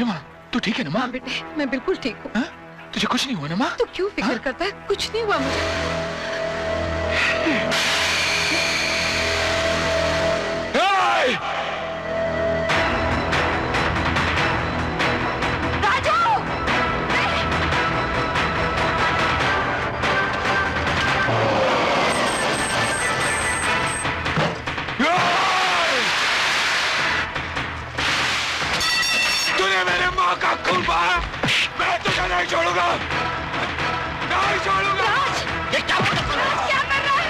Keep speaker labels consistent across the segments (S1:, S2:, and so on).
S1: माँ तू ठीक है ना माँ?
S2: हाँ बेटे, मैं बिल्कुल ठीक हूँ।
S1: तुझे कुछ नहीं हुआ ना माँ?
S2: तू क्यों फिक्र करता है? कुछ नहीं हुआ मुझे।
S1: का खून बहा, मैं तुझे नहीं छोड़ूंगा, नहीं छोड़ूंगा।
S2: राज,
S3: ये क्या कर रहा है?
S2: क्या कर रहा है?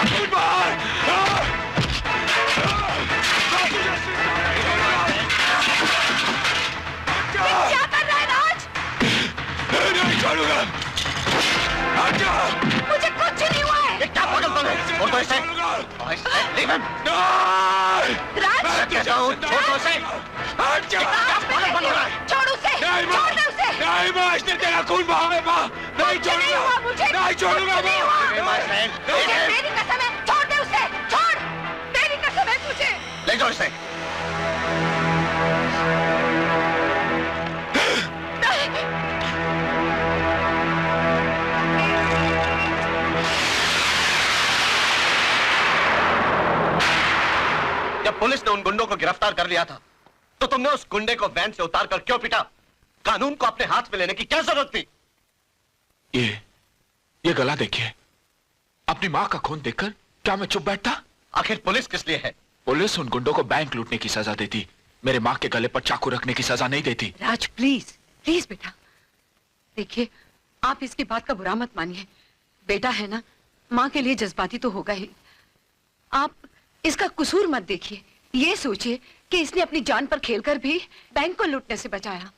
S1: खून बहा,
S2: क्या कर रहा है राज?
S1: नहीं छोड़ूंगा।
S2: मुझे कुछ नहीं हुआ है।
S3: ये क्या पागलपन है? और तो ऐसे राज, कहता हूँ, छोड़ दो इसे।
S2: पागलपन हो रहा है। छोड़ उसे, छोड़ दे उसे।
S1: नहीं माँ, इसने तेरा खून बहा है माँ, नहीं छोड़ूंगा, नहीं छोड़ूंगा माँ।
S2: मेरी कसम है, छोड़ दे उसे, छोड़। मेरी कसम है तुझे।
S3: ले जाओ इसे। जब पुलिस ने उन गुंडों को गिरफ्तार कर लिया था तो तुमने उस गुंडे को वैन से उतारकर क्यों पीटा? कानून को अपने हाथ में लेने की क्या जरूरत थी?
S1: ये गला देखिए, अपनी माँ का खून देखकर क्या मैं चुप बैठता?
S3: आखिर पुलिस किस लिए है?
S1: पुलिस उन गुंडों को बैंक लूटने की सजा देती, मेरे माँ के गले पर चाकू रखने की सजा नहीं देती।
S2: राज प्लीज प्लीज बेटा, देखिए आप इसकी बात का बुरा मत मानिए। बेटा है ना, माँ के लिए जज्बाती तो होगा ही। आप इसका कसूर मत देखिए, ये सोचिए कि इसने अपनी जान पर खेलकर भी बैंक को लूटने से बचाया।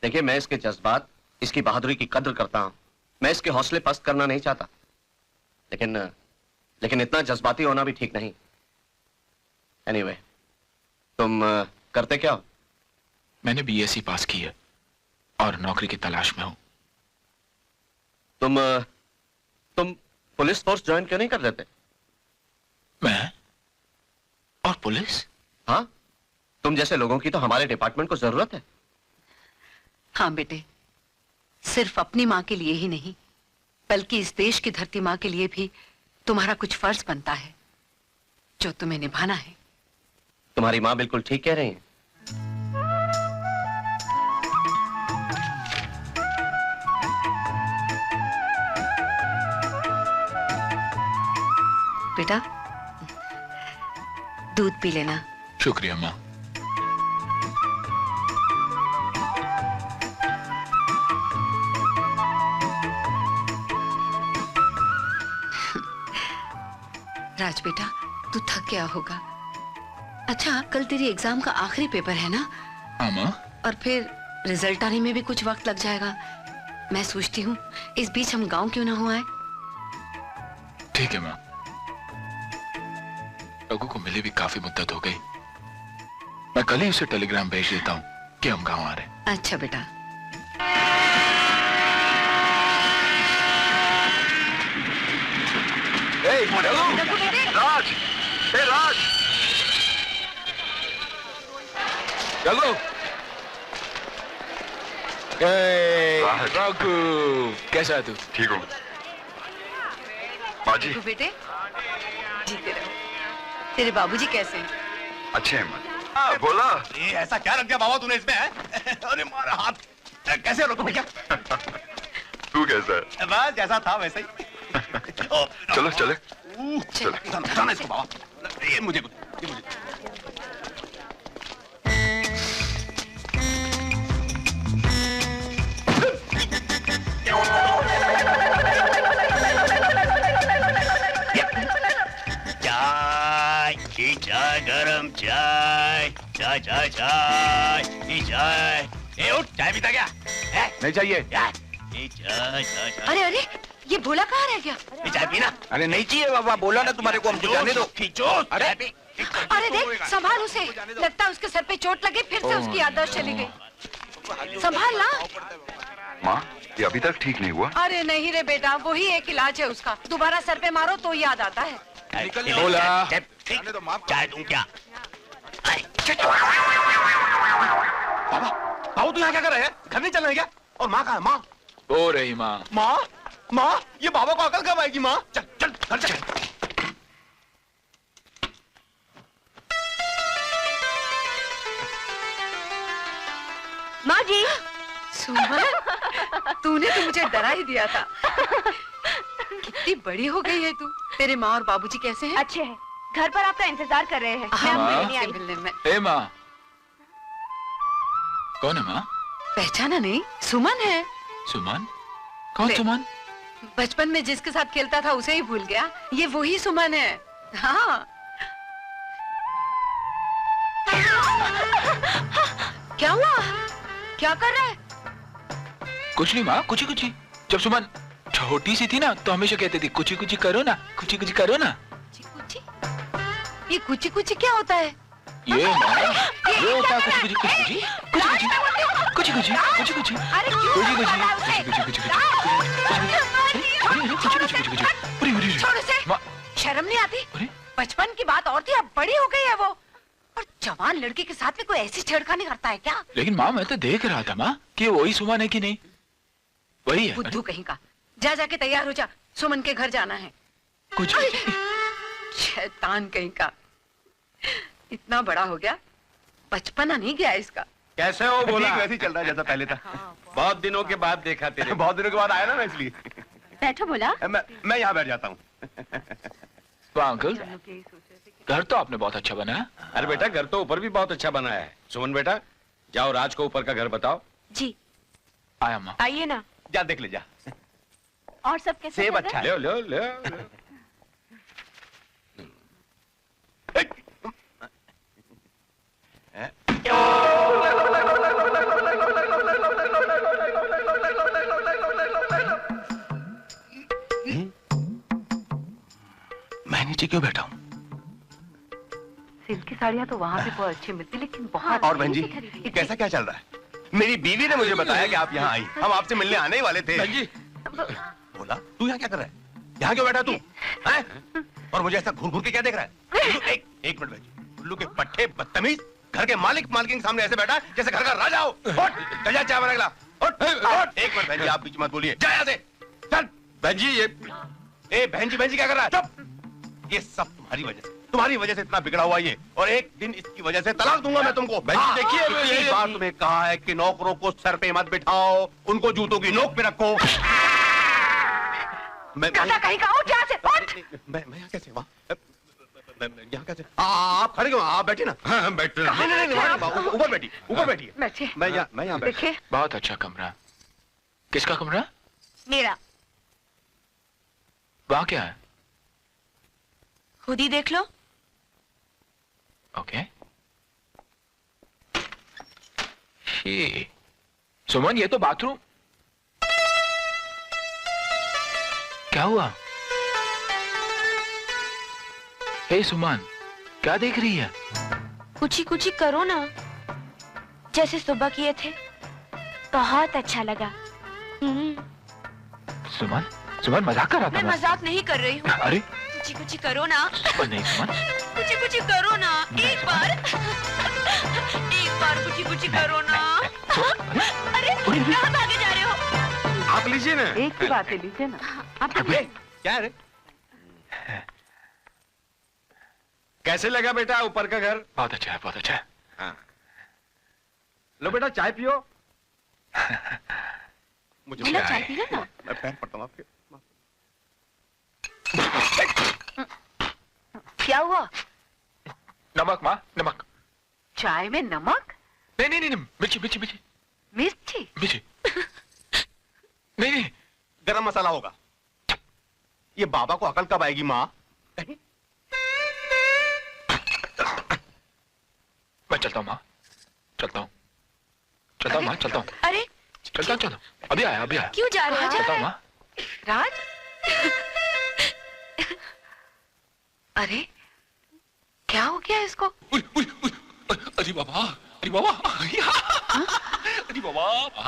S3: देखिए, मैं इसके जज्बात, इसकी बहादुरी की कद्र करता हूँ। मैं इसके हौसले पस्त करना नहीं चाहता, लेकिन इतना जज्बाती होना भी ठीक नहीं। एनीवे, तुम करते क्या हो?
S1: मैंने बीएससी पास की है और नौकरी की तलाश में हूं।
S3: तुम पुलिस फोर्स ज्वाइन क्यों नहीं कर लेते?
S1: मैं और पुलिस?
S3: हाँ, तुम जैसे लोगों की तो हमारे डिपार्टमेंट को जरूरत है।
S2: हाँ बेटे, सिर्फ अपनी माँ के लिए ही नहीं, बल्कि इस देश की धरती माँ के लिए भी तुम्हारा कुछ फर्ज बनता है जो तुम्हें निभाना है।
S3: तुम्हारी माँ बिल्कुल ठीक कह रही है।
S2: बेटा, दूध पी लेना।
S1: शुक्रिया माँ।
S2: राज बेटा, तू थक गया होगा। अच्छा, कल तेरी एग्जाम का आखिरी पेपर है ना?
S1: हाँ माँ।
S2: और फिर रिजल्ट आने में भी कुछ वक्त लग जाएगा। मैं सोचती हूँ इस बीच हम गांव क्यों ना हो आए।
S1: ठीक है माँ। लोगों को मिले भी काफी मुद्दत हो गई। मैं कल ही उसे टेलीग्राम भेज देता हूँ कि हम गांव आ रहे हैं।
S2: अच्छा बेटा।
S1: राज, राज, चलो। रघु, कैसा है तू?
S4: ठीक हूँ माँ जी।
S2: बेटे, जीते रहो। तेरे बाबूजी कैसे हैं?
S4: अच्छे हैं माँ। बोला
S5: ये ऐसा क्या रख दिया बाबा तूने इसमें है? अरे मारा हाथ, कैसे रोको भैया?
S4: तू कैसा है?
S5: बस जैसा था वैसा ही।
S4: चलो चले।
S5: जाना इसको बाबा। ये मुझे चाय, गरम चाय, चाय चाय चाय, ये चाय। ए उठ, चाय पीता क्या?
S4: नहीं चाहिए।
S5: ये चाय चाय चाय।
S2: अरे अरे, ये भोला कहाँ रह गया?
S5: ये चाय पीना।
S4: अरे नहीं चाहिए बाबा, बोला ना तुम्हारे को, हमको जाने दो।
S5: खींचो।
S4: अरे
S2: अरे देख, संभाल उसे। लगता है उसके सर पे चोट लगी, फिर से उसकी याददाश्त चली गई। संभाल ना।
S4: माँ, ये अभी तक ठीक नहीं हुआ?
S2: अरे नहीं रे बेटा, वही एक इलाज है उसका। दोबारा सर पे मारो तो याद आता है।
S4: निकल
S1: बोला।
S4: जाने दो माँ।
S5: चाय दूं क्या?
S3: बाबा बाबू तू यहाँ क्या कर रहे हैं? घर नहीं चलना है क्या? और माँ कहाँ है? माँ
S1: हो रही माँ।
S3: माँ माँ ये बाबा को अकल कब आएगी? माँ चल चल घर चल।
S6: माँ जी।
S2: सुमन, तूने तो मुझे डरा ही दिया था। कितनी बड़ी हो गई है तू। तेरे माँ और बाबूजी कैसे हैं?
S6: अच्छे हैं, घर पर आपका इंतजार कर रहे हैं। मैं
S1: माँ।
S6: आपको लेने आई।
S2: मिलने में
S1: ए माँ, कौन है माँ?
S2: पहचाना नहीं? सुमन है।
S1: सुमन? कौन सुमन?
S2: बचपन में जिसके साथ खेलता था उसे ही भूल गया। ये वही सुमन है। हाँ। क्या हुआ? क्या कर रहा है?
S1: कुछ नहीं माँ, कुछ ही। जब सुमन छोटी सी थी ना तो हमेशा कहती थी कुछ ही करो ना, कुछ ही करो ना।
S2: कुची? ये कुची क्या होता है?
S1: ये माँ, ये होता है कुछ
S2: छोड़ उसे। शर्म नहीं आती? बचपन की बात और थी, अब बड़ी हो गई है वो। और जवान लड़के के साथ में कोई ऐसी छेड़खानी करता है क्या?
S1: लेकिन माँ मैं तो देख रहा था माँ कि वही सुमन है कि नहीं। वही है।
S2: बुद्धू कहीं का। जा जाके तैयार हो जा, सुमन के घर जाना है।
S1: कुछ
S2: शैतान कहीं का। इतना बड़ा हो गया, बचपना नहीं गया इसका।
S3: कैसे हो? बोला
S7: वैसे ही चल रहा है जैसा पहले था।
S3: बहुत दिनों के बाद देखा तेरे।
S7: बहुत दिनों के बाद आया ना मैं, इसलिए
S6: बैठो बोला।
S7: मैं यहाँ बैठ जाता हूँ।
S1: वाह अंकल, घर तो आपने बहुत अच्छा बनाया।
S5: अरे बेटा घर तो ऊपर भी बहुत अच्छा बना है। सुमन बेटा जाओ राज को ऊपर का घर बताओ।
S6: जी
S1: आया माँ।
S6: आइए ना।
S7: जा देख ले जा।
S6: और सब कैसे
S7: सेब
S6: चल रहा है?
S7: अच्छा
S5: ले।
S3: मैं नीचे क्यों बैठा हूँ?
S2: सिल्क की साड़ियाँ तो वहाँ भी बहुत अच्छी मिलती, लेकिन बहुत
S7: और बहन जी कैसा क्या चल रहा है? मेरी बीवी ने मुझे बताया कि आप यहाँ आई। हम आपसे मिलने आने ही वाले थे।
S3: बहन जी
S7: बोला तू यहाँ क्या कर रहा है? यहाँ क्यों बैठा तू? हैं? और मुझे ऐसा घूर घूर के क्या देख रहा है? एक मिनट बहन जी, उल्लू के पट्टे बदतमीज, घर के मालिक मालकिन के सामने ऐसे बैठा जैसे घर का राजा हो। उठ, जा चाय बना के ला। उठ। एक मिनट बहन जी, आप बीच मत बोलिए। जा यहाँ से चल।
S3: बहन जी ये
S7: बहन जी क्या कर रहा है? चुप। ये सब तुम्हारी वजह से इतना बिगड़ा हुआ ये, और एक दिन इसकी वजह से तलाक दूंगा मैं तुमको।
S3: बहन जी देखिए
S7: एक बार तुम्हें कहा है कि नौकरों को सर पे मत बिठाओ, उनको जूतों की नोक पे रखो। मैं
S2: कहीं का उठ यहाँ से, उठ।
S7: मैं यहाँ कैसे? मैं यहाँ कैसे? आप खड़े क्यों? आप बैठे ना।
S3: हाँ बैठ रहे
S7: नहीं, ऊपर बैठिए।
S2: बैठिए।
S7: मैं यहाँ बैठ।
S2: देखिए,
S1: बहुत अच्छा कमरा। किसका कमरा?
S6: मेरा।
S1: वहाँ क्या है?
S6: खुद ही देख लो।
S1: ओके। सुमन ये तो बाथरूम। क्या हुआ? हे सुमन, क्या देख रही है?
S6: कुछ ही करो ना, जैसे सुबह किए थे। बहुत अच्छा लगा।
S1: सुमन मजाक कर रहा था
S6: मैं मजाक नहीं कर रही हूँ।
S1: अरे
S6: कुछ करो ना।
S1: नहीं सुमन,
S6: कुछ करो ना। एक बार कुछ करो ना। अरे कहाँ भागे जा रहे हो?
S3: आप लीजिए ना।
S2: एक ही बात है, लीजिए ना। आप
S3: क्या है रे? कैसे लगा बेटा ऊपर का घर?
S1: बहुत अच्छा है, बहुत अच्छा है।
S3: हाँ। लो बेटा चाय पियो।
S7: मुझे
S6: बोला चाय पी लो ना।
S7: मैं पैर पड़ता हूँ आपके।
S2: क्या हुआ?
S1: नमक माँ, नमक।
S2: चाय में नमक?
S1: नहीं, मिर्ची।
S2: मिर्ची?
S1: नहीं।
S7: गरम मसाला होगा। ये बाबा को अकल कब आएगी माँ?
S1: मैं चलता हूँ माँ, चलता हूँ माँ, चलता हूँ।
S6: अरे
S1: चलता हूँ। अभी आया।
S6: क्यों जा रहे हो?
S1: चलता हूँ माँ।
S2: राज? अरे क्या हो गया इसको?
S1: अरे बाबा,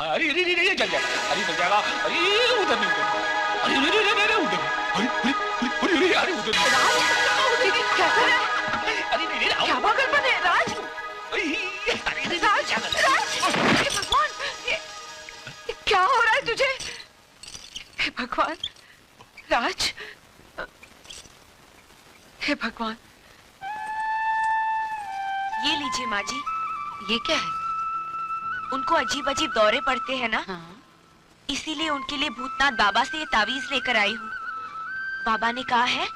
S1: अरे जल जाएगा। अरे उधर नहीं, उधर। अरे उधर।
S2: भगवान, राज, हे भगवान।
S6: ये लीजिए माँ जी,
S2: ये क्या है?
S6: उनको अजीब अजीब दौरे पड़ते हैं ना,
S2: हाँ?
S6: इसीलिए उनके लिए भूतनाथ बाबा से ये तावीज लेकर आई हूँ। बाबा ने कहा है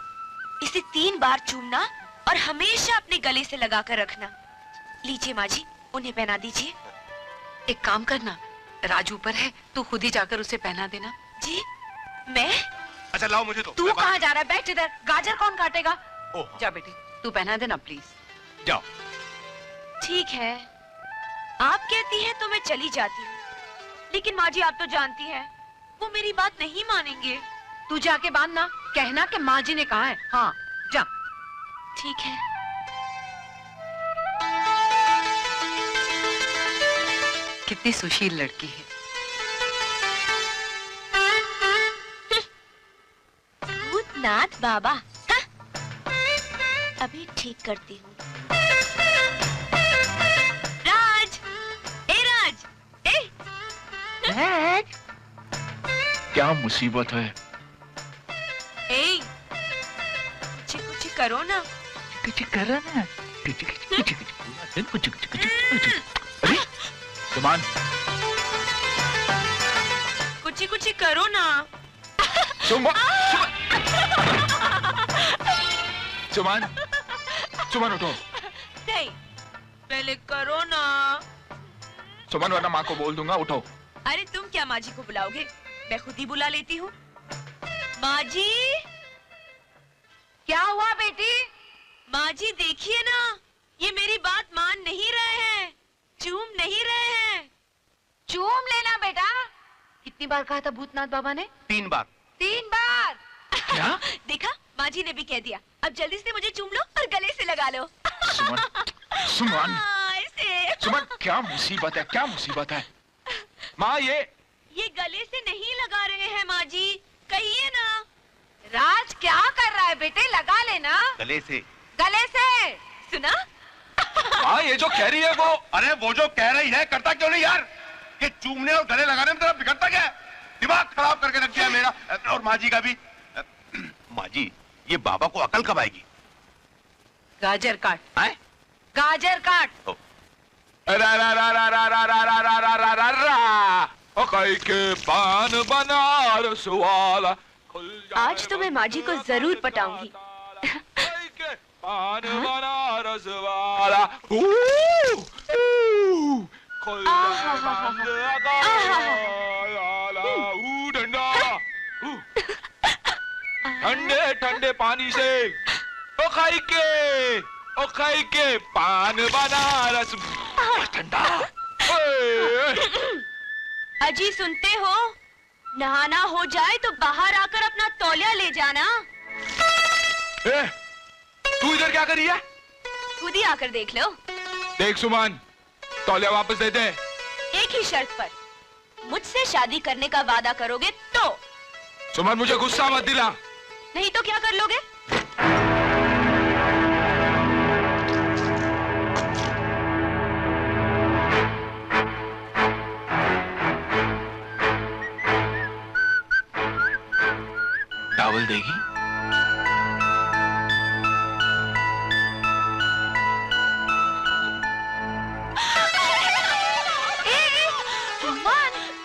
S6: इसे 3 बार चूमना और हमेशा अपने गले से लगाकर रखना। लीजिए माँ जी, उन्हें पहना दीजिए।
S2: एक काम करना, राज ऊपर है, तू खुद ही जाकर उसे पहना देना।
S6: जी मैं?
S7: अच्छा लाओ मुझे तो।
S2: तू
S7: मैं
S2: कहाँ जा रहा है? बैठ इधर, गाजर कौन काटेगा?
S7: ओह,
S2: जा बेटे, तू पहना देना प्लीज।
S7: जाओ।
S6: ठीक है, आप कहती हैं तो मैं चली जाती हूँ, लेकिन माँ जी आप तो जानती हैं वो मेरी बात नहीं मानेंगे।
S2: तू जाके बांधना, कहना कि माँ जी ने कहा है। हाँ जा।
S6: ठीक है।
S2: कितनी सुशील लड़की है।
S6: भूतनाथ बाबा, हाँ? अभी ठीक करती हूँ। राज, ए राज, ए
S1: राज, क्या मुसीबत है?
S6: ए, कुछ करो ना।
S1: कुछ करो ना। अरे सुमन,
S6: कुछ करो ना।
S1: सुमन, सुमन, सुमन उठो।
S6: नहीं, पहले करो ना।
S1: सुमन वरना माँ को बोल दूंगा, उठो।
S6: अरे तुम क्या माँ जी को बुलाओगे, मैं खुद ही बुला लेती हूँ। माँ जी।
S2: क्या हुआ बेटी?
S6: माँ जी देखिए ना, ये मेरी बात मान नहीं रहे हैं, चूम नहीं रहे हैं।
S2: चूम लेना बेटा। कितनी बार कहा था भूतनाथ बाबा ने?
S7: 3 बार।
S2: 3 बार।
S1: क्या?
S6: देखा, माँ जी ने भी कह दिया। अब जल्दी से मुझे चूम लो और गले से लगा लो।
S1: सुमन, सुमन,
S6: ऐसे।
S1: सुमन, क्या मुसीबत है, क्या मुसीबत है? माँ ये
S6: गले से नहीं लगा रहे हैं माँ जी, कहिए ना।
S2: राज क्या कर रहा है बेटे? लगा लेना
S7: गले से।
S2: गले से।
S6: सुना?
S1: माँ ये जो कह रही है वो।
S7: अरे वो जो कह रही है करता क्यों नहीं यार? कि चूमने और गले लगाने में तेरा बिगड़ता क्या है? दिमाग खराब करके रख दिया मेरा और माँ जी का भी। माँ जी, ये बाबा को अकल कब आएगी?
S2: गाजर काट।
S7: आए?
S2: गाजर काट।
S1: रा रा रा रा रा रा रा रा रा रा रा रा रा। ओ कई के पान बनारस वाला खुल जाए।
S6: आज तो मैं माँ जी को जरूर पटाऊंगी।
S1: कई के पान बनारस वाला खुल जाए बंद डंडा। ठंडे ठंडे पानी से ओ खाई के पान बनारस ठंडा।
S6: अजी सुनते हो? नहाना हो जाए तो बाहर आकर अपना तौलिया ले जाना।
S1: ए, तू इधर क्या कर रही है?
S6: खुद ही आकर देख लो।
S1: देख सुमन, तौलिया वापस दे दे।
S6: एक ही शर्त पर, मुझसे शादी करने का वादा करोगे तो।
S1: सुमन मुझे गुस्सा मत दिला।
S6: नहीं तो क्या कर लोगे?
S1: टावल देगी?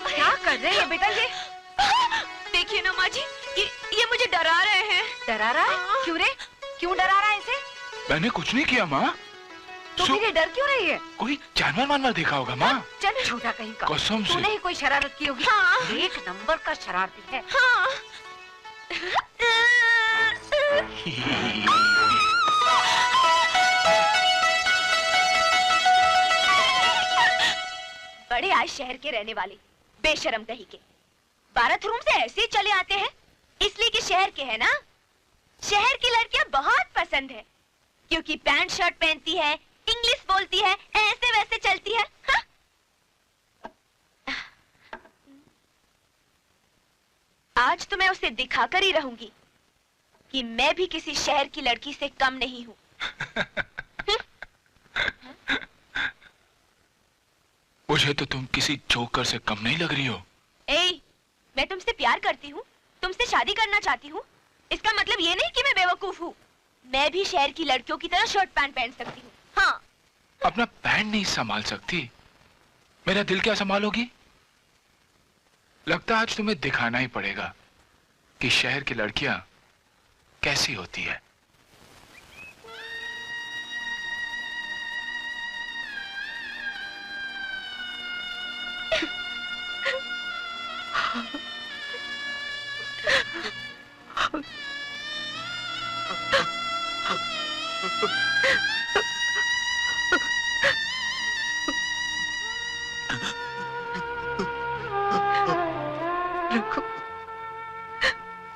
S2: क्या कर रहे हो बेटा ये?
S6: देखिए ना माँ जी, ये मुझे डरा रहे हैं।
S2: डरा रहा है? क्यों रे? क्यों डरा रहा है इसे?
S1: मैंने कुछ नहीं किया माँ।
S2: तो फिर ये डर क्यों रही है?
S1: कोई जानवर मानवर देखा होगा माँ।
S2: चल छोटा कहीं का।
S1: कसम से।
S2: तूने ही कोई शरारत की होगी।
S6: हाँ।
S2: 1 नंबर का शरारती है।
S6: हाँ। बड़े आज शहर के रहने वाले बेशरम कहीं के बारात-रूम से ऐसे ही चले आते हैं, इसलिए कि शहर के है ना। शहर की लड़कियां बहुत पसंद है, क्योंकि पैंट शर्ट पहनती है, इंग्लिश बोलती है, ऐसे वैसे चलती है। हाँ? आज तो मैं उसे दिखाकर ही रहूंगी कि मैं भी किसी शहर की लड़की से कम नहीं हूँ।
S1: मुझे तो तुम किसी जोकर से कम नहीं लग रही हो।
S6: ए, मैं तुमसे प्यार करती हूँ, तुमसे शादी करना चाहती हूँ इसका मतलब ये नहीं कि मैं बेवकूफ हूँ। मैं भी शहर की लड़कियों की तरह शर्ट पैंट पहन सकती हूँ। हाँ।
S1: अपना पैंट नहीं संभाल सकती, मेरा दिल क्या संभालोगी? लगता है आज तुम्हें दिखाना ही पड़ेगा कि शहर की लड़कियां कैसी होती है।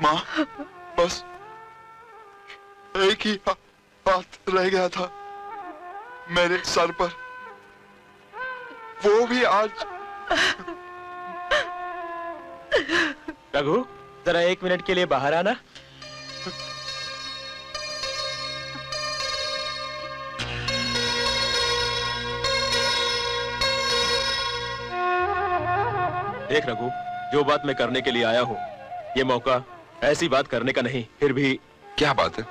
S4: माँ, बस एक ही हाथ रह गया था मेरे सर पर, वो भी आज।
S8: रघु, जरा 1 मिनट के लिए बाहर आना। देख रघु, जो बात मैं करने के लिए आया हूँ, ये मौका ऐसी बात करने का नहीं। फिर भी
S4: क्या बात है?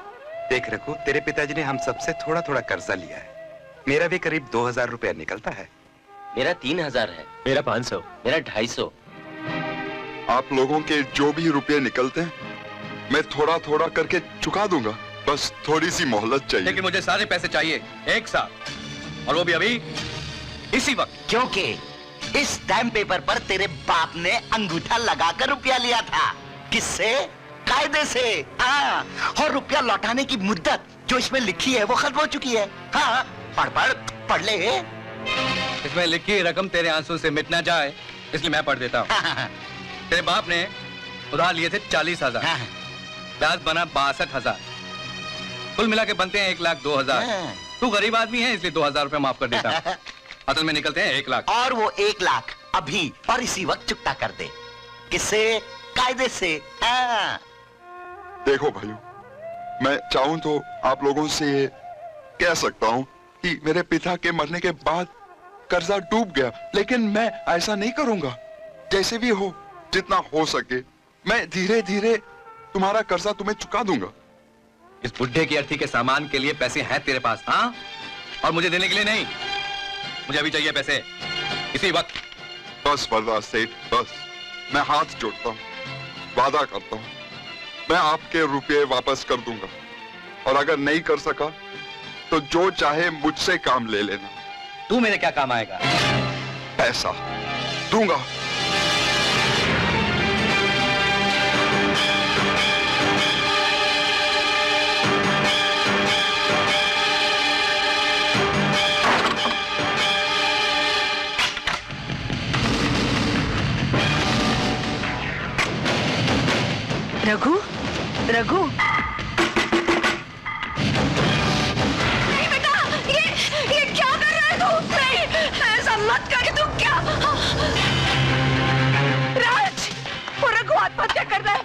S9: देख रघु, तेरे पिताजी ने हम सबसे थोड़ा थोड़ा कर्जा लिया है। मेरा भी करीब 2000 रुपया निकलता है।
S8: मेरा 3000 है। मेरा 500। मेरा 250।
S4: आप लोगों के जो भी रुपए निकलते हैं मैं थोड़ा थोड़ा करके चुका दूंगा, बस थोड़ी सी मोहलत चाहिए।
S3: लेकिन मुझे सारे पैसे चाहिए एक साथ, और वो भी अभी इसी वक्त।
S10: क्योंकि इस स्टैम्प पेपर पर तेरे बाप ने अंगूठा लगाकर रुपया लिया था। किससे? कायदे से। हाँ, और रुपया लौटाने की मुद्दत जो इसमें लिखी है वो खत्म हो चुकी है। हाँ, पढ़ ले।
S3: इसमें लिखी रकम तेरे आंसू से मिट ना जाए, इसलिए मैं पढ़ देता हूँ। तेरे बाप ने उधार लिए थे 40,000, ब्याज बना 62,000, कुल मिला के बनते हैं 1,02,000। तू गरीब आदमी है इसलिए 2,000 रुपए माफ कर देता हूँ। असल में निकलते हैं 1 लाख।
S10: और वो 1 लाख अभी और इसी वक्त चुकता कर दे। किससे? कायदे से। हाँ।
S4: देखो भाइयों, मैं चाहूं तो आप लोगों से ये कह सकता हूं कि मेरे पिता के मरने के बाद कर्जा डूब गया, लेकिन मैं ऐसा नहीं करूंगा। जैसे भी हो, जितना हो सके, मैं धीरे धीरे तुम्हारा कर्जा तुम्हें चुका दूंगा।
S3: इस बुढ़े की अर्थी के सामान के लिए पैसे हैं तेरे पास? हाँ, और मुझे देने के लिए नहीं। मुझे अभी चाहिए पैसे, इसी वक्त।
S4: बस बर्दाश्त सेठ, बस। मैं हाथ जोड़ता हूँ, वादा करता हूँ, मैं आपके रुपये वापस कर दूंगा। और अगर नहीं कर सका तो जो चाहे मुझसे काम ले लेना।
S3: तू मेरे क्या काम आएगा?
S4: पैसा दूंगा।
S2: रघु, रघु।
S6: नहीं बेटा, ये क्या कर रहा है तू? नहीं, ऐसा मत कर। तू क्या? राज, वो रघु आत्महत्या कर रहा है।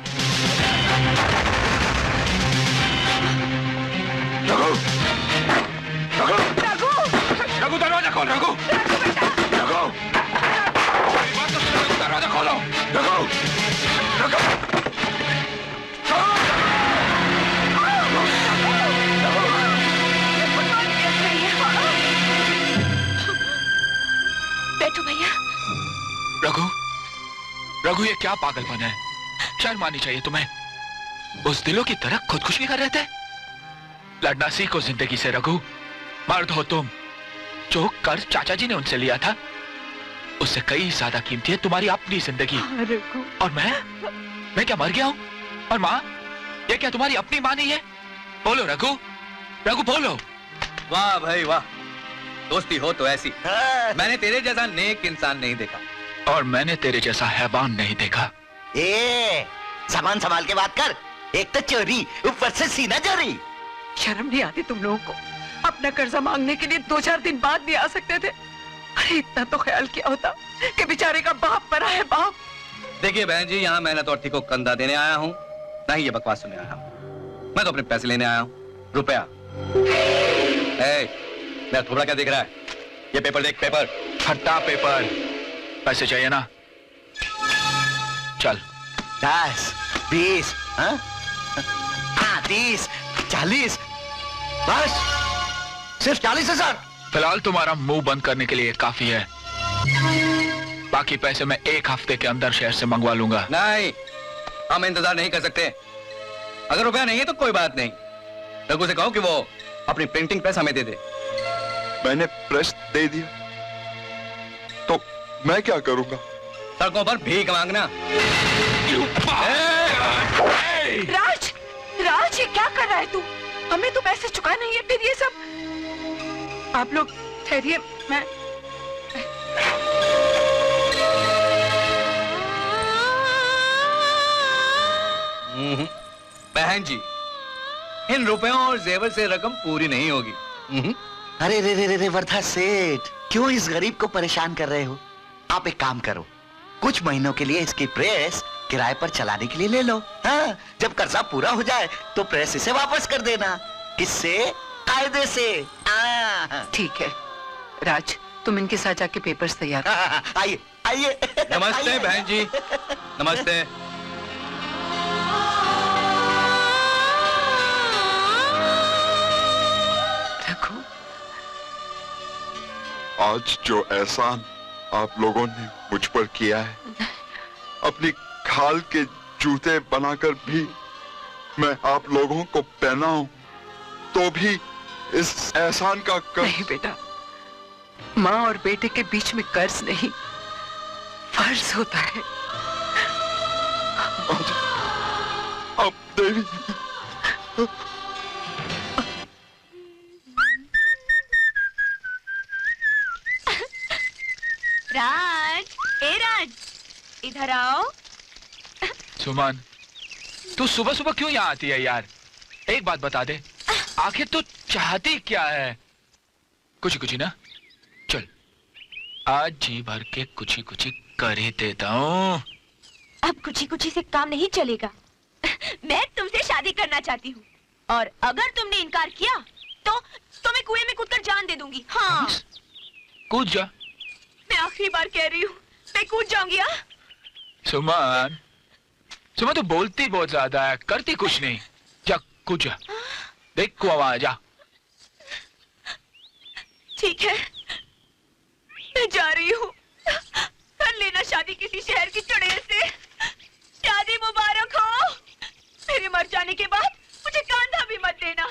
S4: रघु, रघु,
S6: रघु,
S1: रघु दरवाजा खोल। रघु,
S4: रघु,
S1: दरवाजा खोलो।
S4: रघु, रघु।
S6: बैठो भैया।
S1: रघु, रघु ये क्या पागलपन है? शर्म आनी चाहिए तुम्हें। उस दिलों की तरह खुदकुशी कर रहे थे। लड़ना सीखो जिंदगी से रघु। मर्द हो तुम। जो कर्ज चाचा जी ने उनसे लिया था उससे कई ज्यादा कीमती है तुम्हारी अपनी जिंदगी। और मैं क्या मर गया हूँ? और माँ, ये क्या तुम्हारी अपनी माँ नहीं है? बोलो रघु, रघु बोलो।
S3: वाह भाई वाह, दोस्ती हो तो ऐसी। मैंने तेरे जैसा नेक इंसान नहीं देखा।
S1: और मैंने तेरे जैसा हैवान नहीं देखा।
S10: सामान संभाल के बात कर। एक तो चोरी, ऊपर से सीना चोरी।
S2: शर्म नहीं आती तुम लोगों को? अपना कर्जा मांगने के लिए 2-4 दिन बाद भी आ सकते थे। अरे इतना तो ख्याल किया होता कि बेचारे का बाप मरा है। बाप।
S3: देखिए बहन जी, यहाँ मेहनत और को कंधा देने आया हूँ, नहीं ये बकवास सुनने आया हूँ। मैं तो अपने पैसे लेने आया हूँ, रुपया। मेरा थोड़ा क्या दिख रहा है? ये पेपर देख, पेपर।
S1: फट्टा पेपर। पैसे चाहिए ना? चल।
S10: बस 20, हाँ? हाँ 30, 40, बस सिर्फ 40,000।
S1: फिलहाल तुम्हारा मुंह बंद करने के लिए काफी है। बाकी पैसे मैं 1 हफ्ते के अंदर शहर से मंगवा लूंगा।
S3: नहीं, हम इंतजार नहीं कर सकते। अगर रुपया नहीं है तो कोई बात नहीं, रघु से कहो कि वो अपनी प्रिंटिंग प्रेस हमें दे दे।
S4: मैंने प्रेस दे दिया तो मैं क्या करूंगा?
S3: सड़कों पर भीख मांगना।
S2: राज, राज ये क्या कर रहा है तू? हमें तो पैसे चुका नहीं है, फिर ये सब। आप लोग ठहरिए, मैं
S3: बहन जी, इन रुपयों और जेवर से रकम पूरी नहीं होगी।
S10: अरे रे रे रे वर्धा सेठ, क्यों इस गरीब को परेशान कर रहे हो? आप एक काम करो, कुछ महीनों के लिए इसकी प्रेस किराए पर चलाने के लिए ले लो। हाँ, जब कर्जा पूरा हो जाए तो प्रेस इसे वापस कर देना। किससे? कायदे से।
S2: ठीक है राज, तुम इनके साथ जाके पेपर्स तैयार।
S10: आइए आइए।
S3: नमस्ते बहन जी, नमस्ते।
S2: रघु,
S4: आज जो एहसान आप लोगों ने मुझ पर किया है, अपनी खाल के जूते बनाकर भी मैं आप लोगों को पहनाऊं तो भी इस एहसान का
S2: नहीं बेटा, माँ और बेटे के बीच में कर्ज नहीं, फर्ज होता है।
S4: अब देवी,
S6: राज, ए राज, इधर आओ।
S1: सुमन, तू सुबह सुबह क्यों यहाँ आती है यार? एक बात बता दे, आखिर तू चाहती क्या है? कुछ कुछ ना, चल आज जी भर के कुछ कर ही देता हूँ।
S6: अब कुछ से काम नहीं चलेगा। मैं तुमसे शादी करना चाहती हूँ, और अगर तुमने इनकार किया तो मैं कुएं में कूदकर जान दे दूंगी। हाँ,
S1: कूद जा।
S6: मैं आखिरी बार कह रही हूँ, मैं कूद जाऊंगी। हाँ?
S1: सुमन, सुमन तू बोलती बहुत ज्यादा है, करती कुछ नहीं। जा कूद जा, देख कुआं वहां जा।
S6: ठीक है, मैं जा रही हूँ। कर लेना शादी किसी शहर की चुड़ैल से। शादी मुबारक हो। मेरे मर जाने के बाद मुझे कांधा भी मत देना,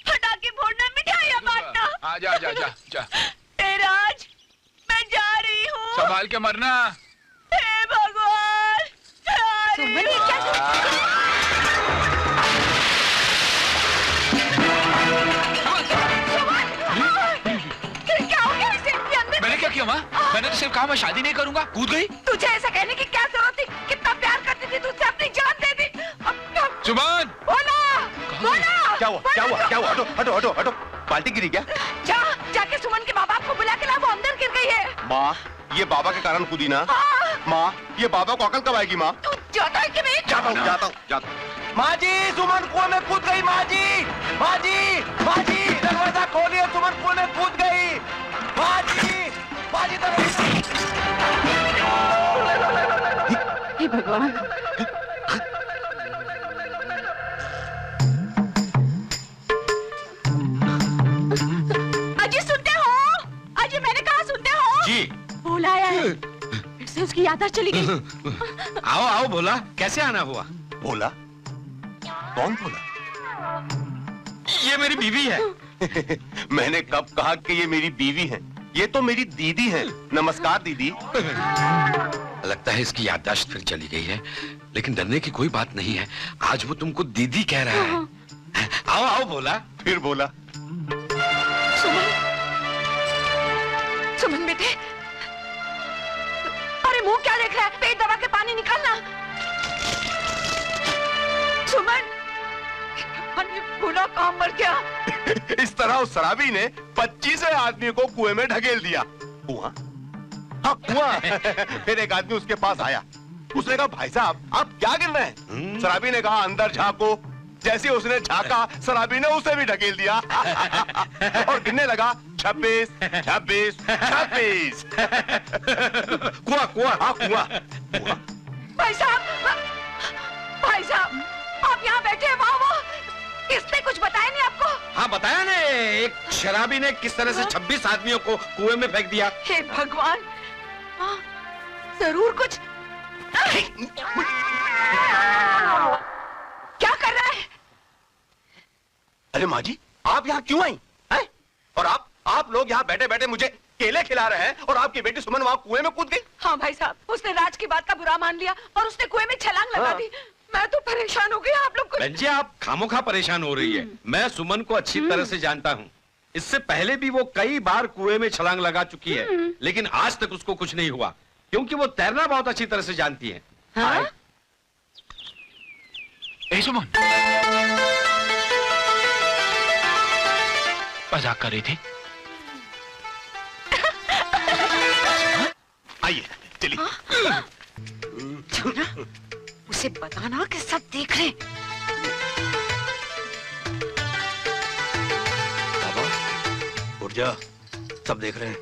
S6: हटा के फोड़ना, मिठाइयाँ बांटना।
S1: जा जा जा जा।
S6: ए राज, मैं जा रही हूँ।
S1: संभाल के मरना।
S6: हे भगवान,
S2: सुमन ये क्या?
S1: मैंने क्या किया माँ? मैंने तो सिर्फ कहा मैं शादी नहीं करूंगा, कूद गई।
S2: तुझे ऐसा कहने की क्या जरूरत थी? कितना प्यार करती थी तुझसे, अपनी जान दे दी।
S1: सुमन,
S2: बोला, बोला।
S7: क्या हुआ? क्या हुआ? क्या हुआ? हटो हटो हटो हटो। बाल्टी गिरी क्या?
S2: जाके सुमन के माँ बाप को बुला के ला, वो अंदर गिर गई है।
S7: माँ, ये बाबा के कारण कूदी ना। माँ, ये बाबा को अकल कब आएगी? माँ,
S2: तू जाता है कि नहीं?
S7: जाता हूँ। माँ जी, सुमन कुएं में कूद गई। माँ जी, माँ जी, माँ जी, दरवाजा खोलिए, सुमन कुएं में कूद गई। माँ जी, माँ जी, दरवाजा।
S2: हे भगवान।
S6: अजी सुनते हो? अजी मैंने कहा सुनते हो?
S7: जी।
S6: बोला है, फिर से उसकी याददाश्त चली गई।
S7: आओ आओ, बोला कैसे आना हुआ? बोला? कौन बोला? ये मेरी बीवी है। मैंने कब कहा कि ये मेरी बीवी है? ये तो मेरी दीदी है। नमस्कार दीदी।
S11: लगता है इसकी याददाश्त फिर चली गई है, लेकिन डरने की कोई बात नहीं है। आज वो तुमको दीदी कह रहा है।
S7: आओ आओ, बोला फिर बोला।
S2: सुमन, सुमन बेटे, अरे मुंह क्या देख रहा है? पेट दबा के पानी निकालना। सुमन, भूला काम मर गया।
S7: इस तरह उस शराबी ने 25 आदमी को कुएं में ढकेल दिया। कुआं? हाँ कुआं। फिर एक आदमी उसके पास आया। उसने कहा, भाई साहब आप क्या गिर रहे हैं? शराबी ने कहा, अंदर झांको। जैसे उसने झांका, शराबी ने उसे भी ढकेल दिया और गिनने लगा 26, 26, 26। कुआं कुआं, हाँ कुआं।
S2: भाई साहब, भाई साहब, आप यहाँ बैठे हैं, वाह वाह, किसने कुछ बताया नहीं आपको?
S11: हाँ बताया ने, एक शराबी ने किस तरह से 26 आदमियों को कुएं में फेंक दिया।
S2: हे भगवान, हाँ, जरूर कुछ। क्या कर रहा है?
S7: अरे माँ जी, आप यहाँ क्यों आई हैं? और आप लोग यहाँ बैठे बैठे मुझे केले खिला रहे हैं और आपकी बेटी सुमन वहाँ कुएं में कूद गई।
S2: हाँ भाई साहब, उसने राज की बात का बुरा मान लिया और उसने कुएं में छलांग लगा दी। मैं तो परेशान हो गई। आप लोग
S11: बहन जी, आप खामोखा परेशान हो रही है। मैं सुमन को अच्छी तरह से जानता हूँ। इससे पहले भी वो कई बार कुएं में छलांग लगा चुकी है, लेकिन आज तक उसको कुछ नहीं हुआ, क्योंकि वो तैरना बहुत अच्छी तरह से जानती है।
S2: हाँ?
S1: ए सुमन, मजाक कर रही थी?
S7: आइए चलिए।
S2: उसे बताना कि सब देख रहे।
S7: बाबा उठ जा, सब देख रहे हैं।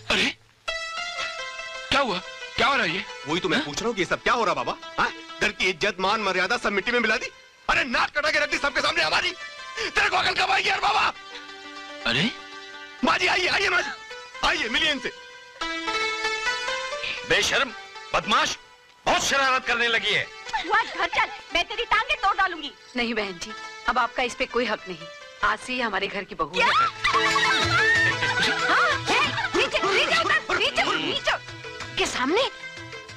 S1: अरे क्या हुआ? क्या हो रहा है ये?
S7: वही तो मैं पूछ रहा हूँ कि ये सब क्या हो रहा बाबा? हाँ? घर की इज्जत मान मर्यादा सब मिट्टी में मिला दी। अरे नाक कटा के रख दी सबके सामने हमारी। तेरे को अकल कब आएगी यार बाबा?
S1: अरे
S7: माँ जी आइए, आइए माँ जी, आइए मिलिए इनसे।
S11: बेशर्म, बदमाश, बहुत शरारत करने लगी है।
S6: घर चल, मैं तेरी टांगे तोड़ डालूंगी।
S2: नहीं बहन जी, अब आपका इस पे कोई हक नहीं। आज से ही हमारे घर की बहू है। हाँ, नीचे, नीचे उतर, नीचे, नीचे के सामने।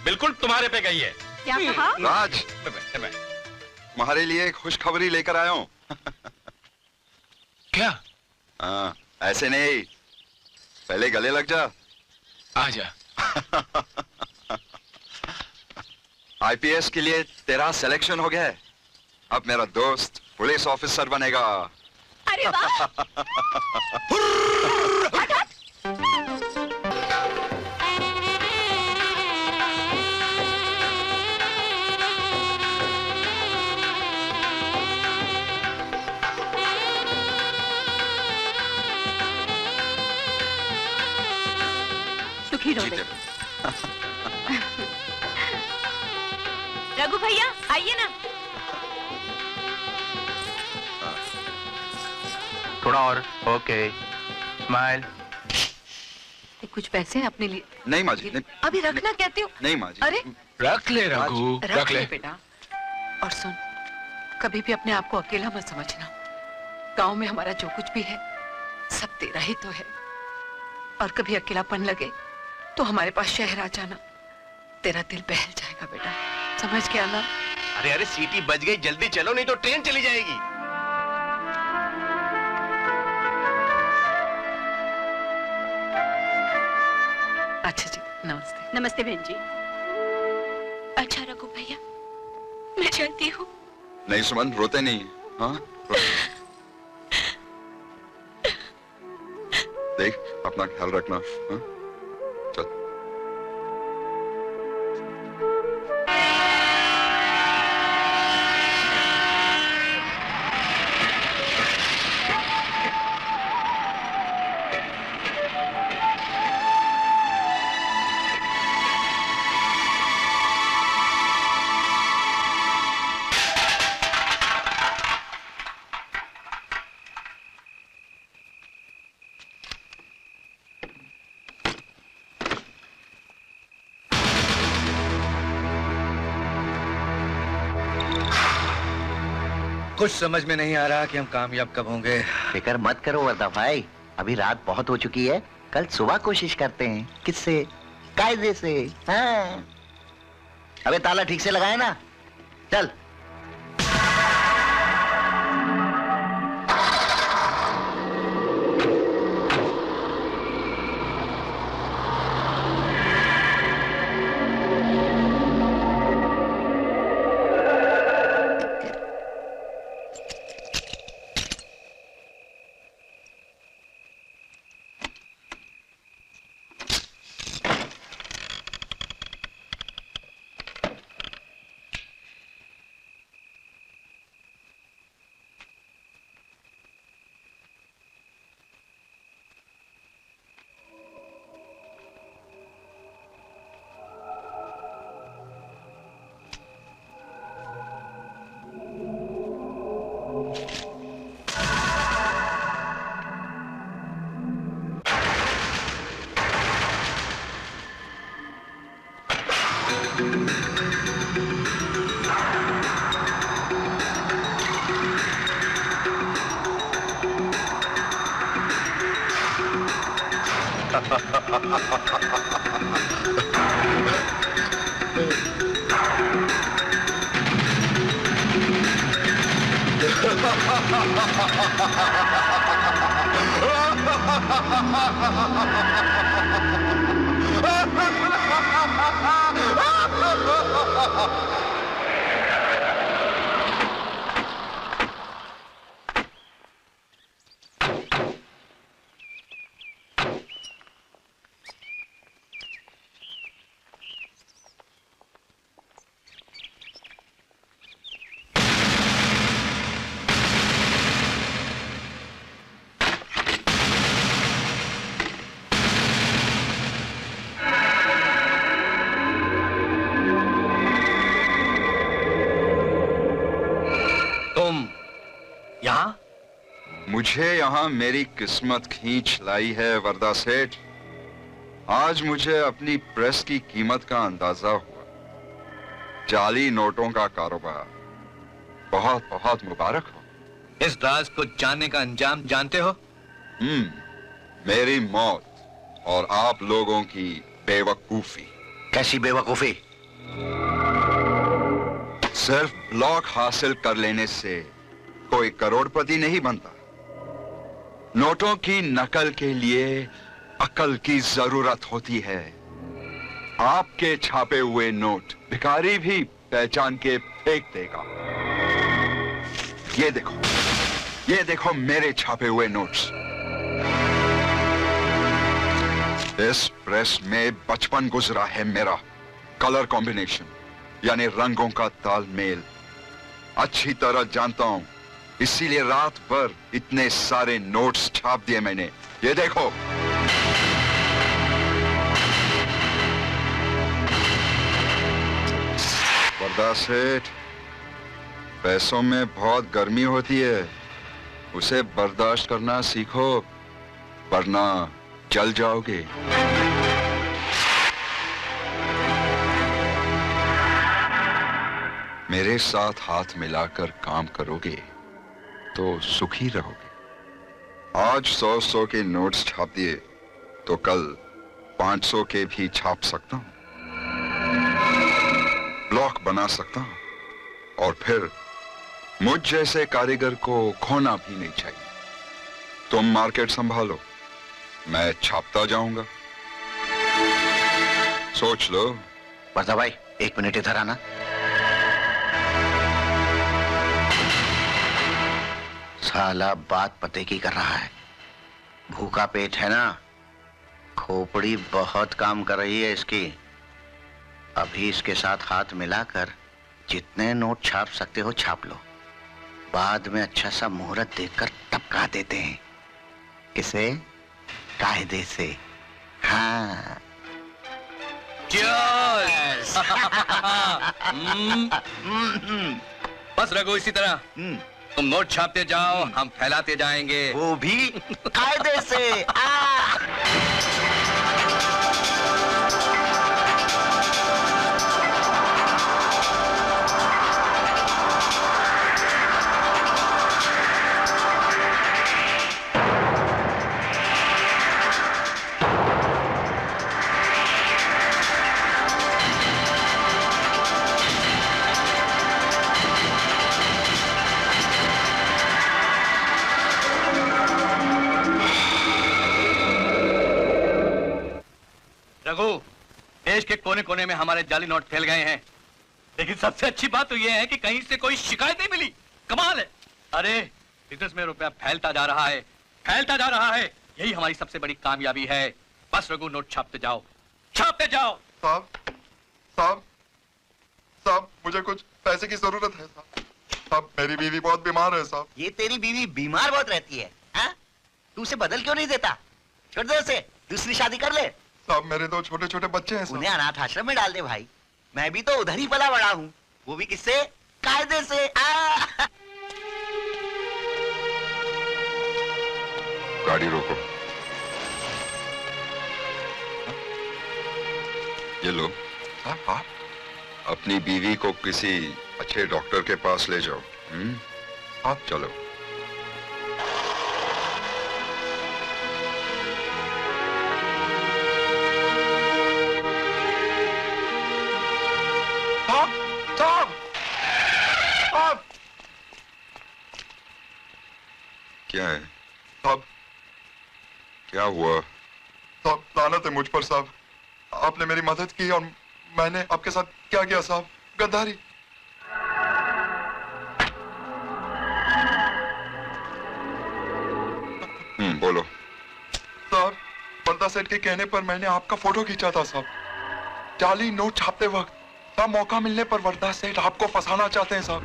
S11: बिल्कुल तुम्हारे पे गई है।
S6: क्या कहा?
S4: राज, तुम्हारे लिए एक खुशखबरी लेकर आया हूँ।
S1: क्या?
S4: हाँ, ऐसे नहीं, पहले गले लग जा।
S1: आजा।
S4: आईपीएस के लिए तेरा सिलेक्शन हो गया है। अब मेरा दोस्त पुलिस ऑफिसर बनेगा।
S6: अरे वाह! सुखी रहो। रघु भैया आइए ना।
S3: थोड़ा और। Okay, smile.
S2: कुछ पैसे अपने लिए?
S4: नहीं माँ जी, नहीं।
S2: अभी रखना कहती हूँ।
S4: नहीं माँ जी।
S2: अरे
S1: रख ले रघु,
S2: रख ले बेटा। और सुन, कभी भी अपने आप को अकेला मत समझना। गांव में हमारा जो कुछ भी है सब तेरा ही तो है। और कभी अकेलापन लगे तो हमारे पास शहर आ जाना, तेरा दिल बहल जाएगा बेटा, समझ के आना।
S7: अरे अरे सीटी बज गई, जल्दी चलो नहीं तो ट्रेन चली जाएगी।
S2: अच्छा जी, नमस्ते।
S6: नमस्ते बहन जी। अच्छा रघु भैया, मैं चलती हूँ।
S4: नहीं सुमन, रोते नहीं। हाँ, देख अपना ख्याल रखना। हाँ? चल।
S3: कुछ समझ में नहीं आ रहा कि हम कामयाब कब होंगे।
S10: फिक्र मत करो वर्दा भाई, अभी रात बहुत हो चुकी है, कल सुबह कोशिश करते हैं। किससे? कायदे से। हाँ। अबे ताला ठीक से लगाए ना। चल।
S4: मुझे यहाँ मेरी किस्मत खींच लाई है वरदा सेठ। आज मुझे अपनी प्रेस की कीमत का अंदाजा हुआ। जाली नोटों का कारोबार बहुत बहुत मुबारक हो।
S3: इस राज को जानने का अंजाम जानते हो?
S4: मेरी मौत और आप लोगों की बेवकूफी।
S10: कैसी बेवकूफी?
S4: सिर्फ ब्लॉक हासिल कर लेने से कोई करोड़पति नहीं बनता। नोटों की नकल के लिए अकल की जरूरत होती है। आपके छापे हुए नोट भिखारी भी पहचान के फेंक देगा। ये देखो मेरे छापे हुए नोट्स। इस प्रेस में बचपन गुजरा है मेरा। कलर कॉम्बिनेशन यानी रंगों का तालमेल अच्छी तरह जानता हूं, इसीलिए रात भर इतने सारे नोट्स छाप दिए मैंने। ये देखो। वरदा सेठ, पैसों में बहुत गर्मी होती है, उसे बर्दाश्त करना सीखो वरना जल जाओगे। मेरे साथ हाथ मिलाकर काम करोगे तो सुखी रहोगे। आज 100-100 के नोट्स छाप दिए तो कल 500 के भी छाप सकता हूं, ब्लॉक बना सकता हूं और फिर मुझ जैसे कारीगर को खोना भी नहीं चाहिए। तुम मार्केट संभालो, मैं छापता जाऊंगा। सोच लो।
S10: वर्दा भाई 1 मिनट इधर आना। साला बात पते की कर रहा है। भूखा पेट है ना, खोपड़ी बहुत काम कर रही है इसकी। अभी इसके साथ हाथ मिलाकर जितने नोट छाप सकते हो छाप लो, बाद में अच्छा सा मुहूर्त देखकर टपका देते हैं इसे कायदे से। हाँ।
S3: Cheers! बस रघु, इसी तरह तुम नोट छापते जाओ, हम फैलाते जाएंगे,
S10: वो भी कायदे से।
S3: देश के कोने कोने में हमारे जाली नोट फैल गए हैं, लेकिन सबसे अच्छी बात तो यह है कि कहीं से कोई शिकायत नहीं मिली। कमाल है। अरे बिजनेस में रुपया फैलता जा रहा है, फैलता जा रहा है। यही हमारी सबसे बड़ी कामयाबी है। बस रघु, नोट छापते जाओ, छापते जाओ।
S4: साहब साहब साहब, मुझे कुछ पैसे की जरूरत है साहब। साहब, मेरी बीवी बहुत बीमार है साहब।
S10: ये तेरी बीवी बीमार बहुत रहती है, हाँ? तू उसे बदल क्यों नहीं देता? छोड़ दे उसे, दूसरी शादी कर ले।
S4: साहब, मेरे 2 छोटे छोटे बच्चे हैं साहब।
S10: उन्हें अनाथ आश्रम में डाल दे भाई। मैं भी तो उधर ही पला बड़ा हूँ, वो भी किससे? कायदे से।
S4: गाड़ी रोको। ये लो। आप अपनी बीवी को किसी अच्छे डॉक्टर के पास ले जाओ। आप चलो। क्या है साहब? क्या हुआ साहब? लानत है मुझ पर साहब। आपने मेरी मदद की और मैंने आपके साथ क्या किया साहब? गद्दारी। बोलो साहब। बंदा सेठ के कहने पर मैंने आपका फोटो खींचा था साहब। जाली नोट छापते वक्त साहब मौका मिलने पर वरदा सेठ आपको फंसाना चाहते हैं साहब।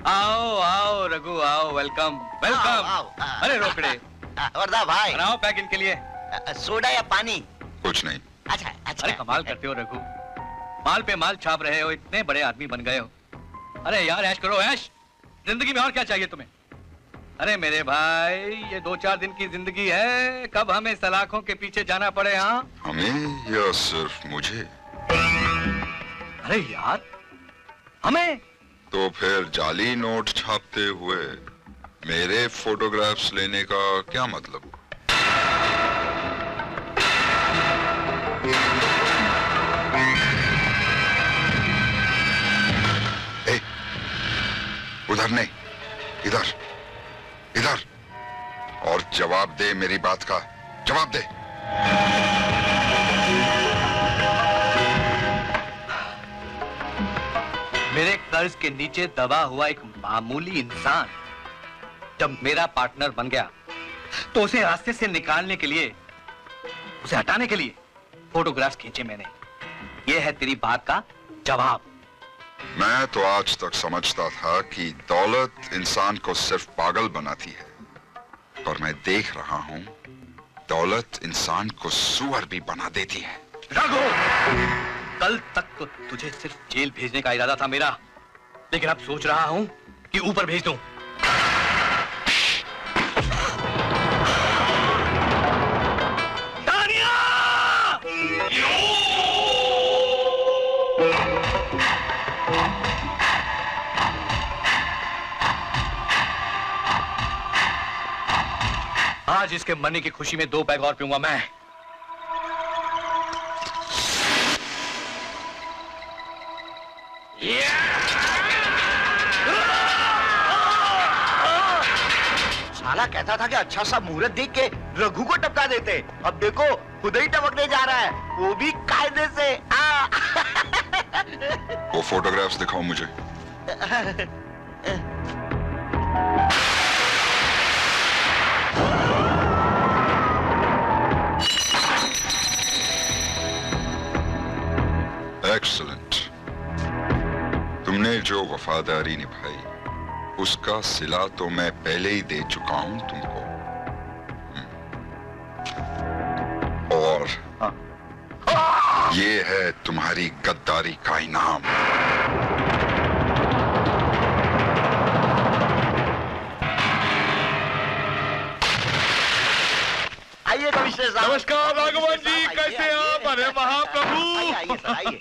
S3: आओ आओ रघु आओ, वेलकम वेलकम। अरे रोकड़े
S10: वरदा भाई
S3: बनाओ पैक इनके लिए।
S10: सोडा या पानी?
S4: कुछ नहीं।
S10: अच्छा अच्छा।
S3: अरे कमाल करते हो रघु, माल पे माल छाप रहे हो, इतने बड़े आदमी बन गए हो। अरे यार ऐश करो ऐश, जिंदगी में और क्या चाहिए तुम्हें? अरे मेरे भाई ये 2-4 दिन की जिंदगी है, कब हमें सलाखों के पीछे जाना पड़े। हाँ
S4: हमें या सिर्फ मुझे?
S3: अरे यार हमें।
S4: तो फिर जाली नोट छापते हुए मेरे फोटोग्राफ्स लेने का क्या मतलब? ए, उधर नहीं, इधर इधर। और जवाब दे, मेरी बात का जवाब दे।
S3: मेरे कर्ज के नीचे दबा हुआ एक मामूली इंसान जब मेरा पार्टनर बन गया तो उसे रास्ते से निकालने के लिए, उसे हटाने के लिए फोटोग्राफ्स खींचे मैंने। यह है तेरी बात का जवाब।
S4: मैं तो आज तक समझता था कि दौलत इंसान को सिर्फ पागल बनाती है, और मैं देख रहा हूं दौलत इंसान को सुअर भी बना देती है।
S3: रघु, कल तक तो तुझे सिर्फ जेल भेजने का इरादा था मेरा, लेकिन अब सोच रहा हूं कि ऊपर भेज दूं। आज इसके मरने की खुशी में 2 पैग और पीऊंगा मैं।
S10: साला कहता था कि अच्छा सा मुहूर्त देख के रघु को टपका देते, अब देखो खुद ही टपकने जा रहा है, वो भी कायदे से।
S4: वो फोटोग्राफ्स दिखाओ मुझे। एक्सीलेंट। तुमने जो वफादारी निभाई उसका सिला तो मैं पहले ही दे चुका हूं तुमको। और ये है तुम्हारी गद्दारी का इनाम।
S10: आइए कमिश्नर साहब।
S7: नमस्कार राघवन जी, कैसे आप? अरे महाप्रभु।
S10: आइए सर आइए।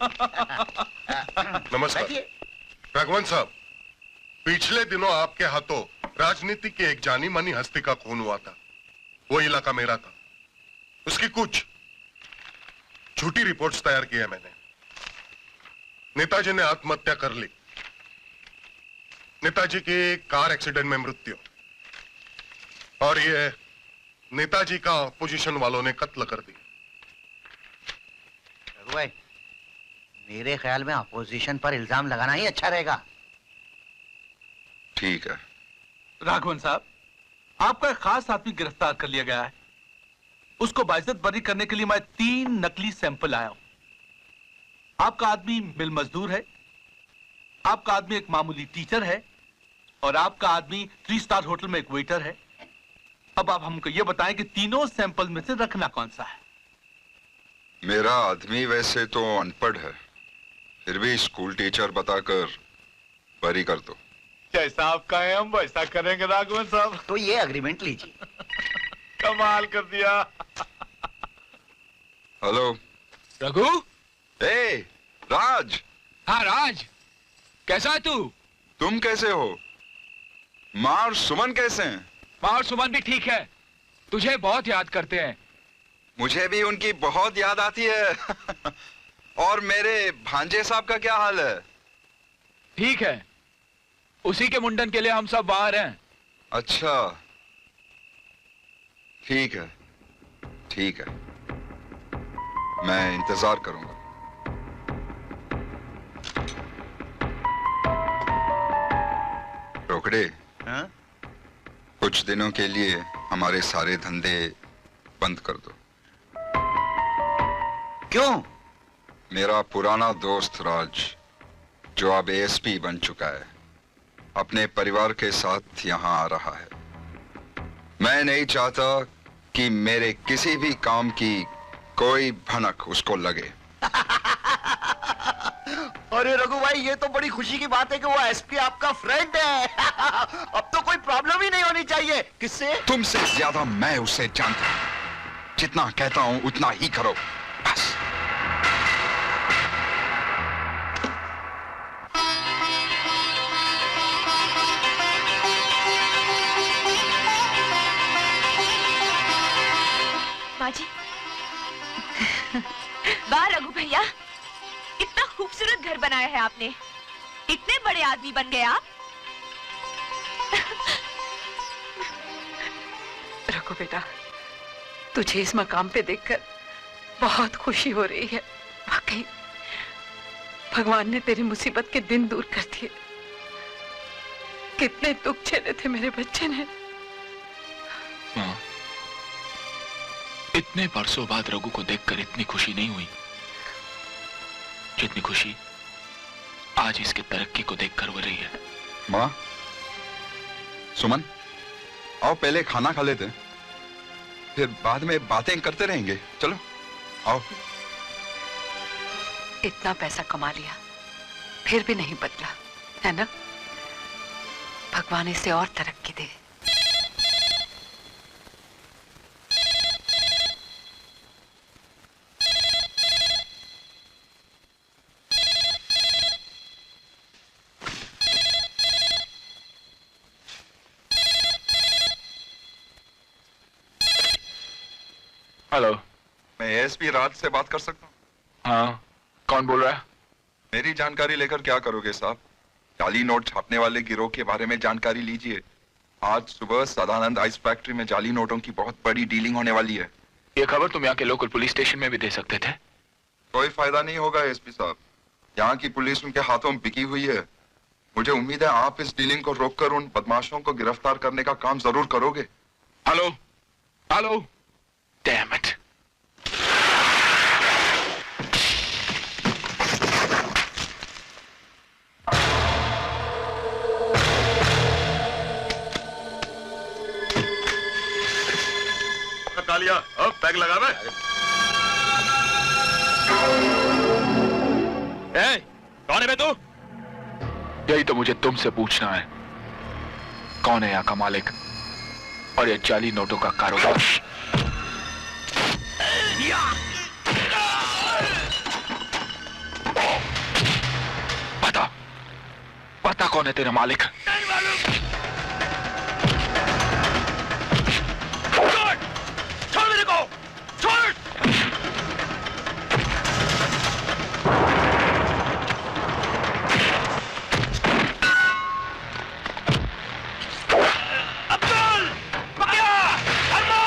S12: नमस्कार राघवन साहब। पिछले दिनों आपके हाथों राजनीति के एक जानी मानी हस्ती का खून हुआ था। वो इलाका मेरा था। उसकी कुछ झूठी रिपोर्ट्स तैयार की है मैंने। नेताजी ने आत्महत्या कर ली, नेताजी की कार एक्सीडेंट में मृत्यु, और ये नेताजी का अपोजिशन वालों ने कत्ल कर दी।
S10: भाई, मेरे ख्याल में अपोजिशन पर इल्जाम लगाना ही अच्छा रहेगा।
S4: ठीक है
S13: राघवन साहब, आपका एक खास आदमी गिरफ्तार कर लिया गया है। उसको बाइज्जत बरी करने के लिए मैं 3 नकली सैंपल आया हूं। आपका आदमी मिल मजदूर है, आपका आदमी एक मामूली टीचर है, और आपका आदमी 3 स्टार होटल में एक वेटर है। अब आप हमको ये बताएं कि तीनों सैंपल में से रखना कौन सा है?
S4: मेरा आदमी वैसे तो अनपढ़ है, फिर भी स्कूल टीचर बताकर बरी कर दो।
S13: जैसा आप कहें हम वैसा करेंगे राघवन साहब।
S10: तो ये अग्रीमेंट लीजिए।
S13: कमाल कर दिया।
S4: हेलो
S1: रघु।
S4: ए राज।
S1: हाँ राज, कैसा है तू?
S4: तुम कैसे हो? माँ और सुमन कैसे हैं?
S1: माँ और सुमन भी ठीक है, तुझे बहुत याद करते हैं।
S4: मुझे भी उनकी बहुत याद आती है। और मेरे भांजे साहब का क्या हाल है?
S1: ठीक है, उसी के मुंडन के लिए हम सब बाहर हैं।
S4: अच्छा, ठीक है, ठीक है, मैं इंतजार करूंगा। रोकड़े, कुछ दिनों के लिए हमारे सारे धंधे बंद कर दो।
S10: क्यों?
S4: मेरा पुराना दोस्त राज, जो अब एएसपी बन चुका है, अपने परिवार के साथ यहाँ आ रहा है। मैं नहीं चाहता कि मेरे किसी भी काम की कोई भनक उसको लगे।
S10: अरे रघु भाई, ये तो बड़ी खुशी की बात है कि वो एसपी आपका फ्रेंड है। अब तो कोई प्रॉब्लम ही नहीं होनी चाहिए। किससे?
S4: तुमसे ज्यादा मैं उसे जानता हूं। जितना कहता हूं उतना ही करो, बस।
S6: माँ जी। वाह रघु भैया, इतना खूबसूरत घर बनाया है आपने। इतने बड़े आदमी बन गए आप।
S2: रघु बेटा, तुझे इस मकाम पे देखकर बहुत खुशी हो रही है। वाकई भगवान ने तेरी मुसीबत के दिन दूर कर दिए। कितने दुख झेले थे मेरे बच्चे ने।
S1: माँ, इतने बरसों बाद रघु को देखकर इतनी खुशी नहीं हुई जितनी खुशी आज इसके तरक्की को देखकर हो रही है।
S4: माँ, सुमन, आओ पहले खाना खा लेते हैं, फिर बाद में बातें करते रहेंगे। चलो आओ।
S2: इतना पैसा कमा लिया फिर भी नहीं बदला, है ना? भगवान इसे और तरक्की दे।
S1: हेलो,
S4: मैं एएसपी राज से बात कर सकता हूँ?
S1: हाँ, कौन बोल रहा है?
S4: मेरी जानकारी लेकर क्या करोगे साहब? जाली नोट छापने वाले गिरोह के बारे में जानकारी लीजिए। आज सुबह सदानंद आइस फैक्ट्री में जाली नोटों की बहुत बड़ी डीलिंग होने वाली है।
S1: ये खबर तुम यहाँ के लोकल पुलिस स्टेशन में भी दे सकते थे।
S4: कोई फायदा नहीं होगा एसपी साहब, यहाँ की पुलिस उनके हाथों में बिकी हुई है। मुझे उम्मीद है आप इस डीलिंग को रोककर उन बदमाशों को गिरफ्तार करने का काम जरूर करोगे।
S1: Hello, hello, damn it.
S12: Kalia, अब पैक लगा मैं।
S1: कौन है बे तू? यही तो मुझे तुमसे पूछना है, कौन है यहाँ का मालिक और ये जाली नोटों का कारोबार? पता पता कौन है तेरा मालिक?
S5: छोड़ मेरे को, छोड़। अब्दुल, पकड़ो, हरमो।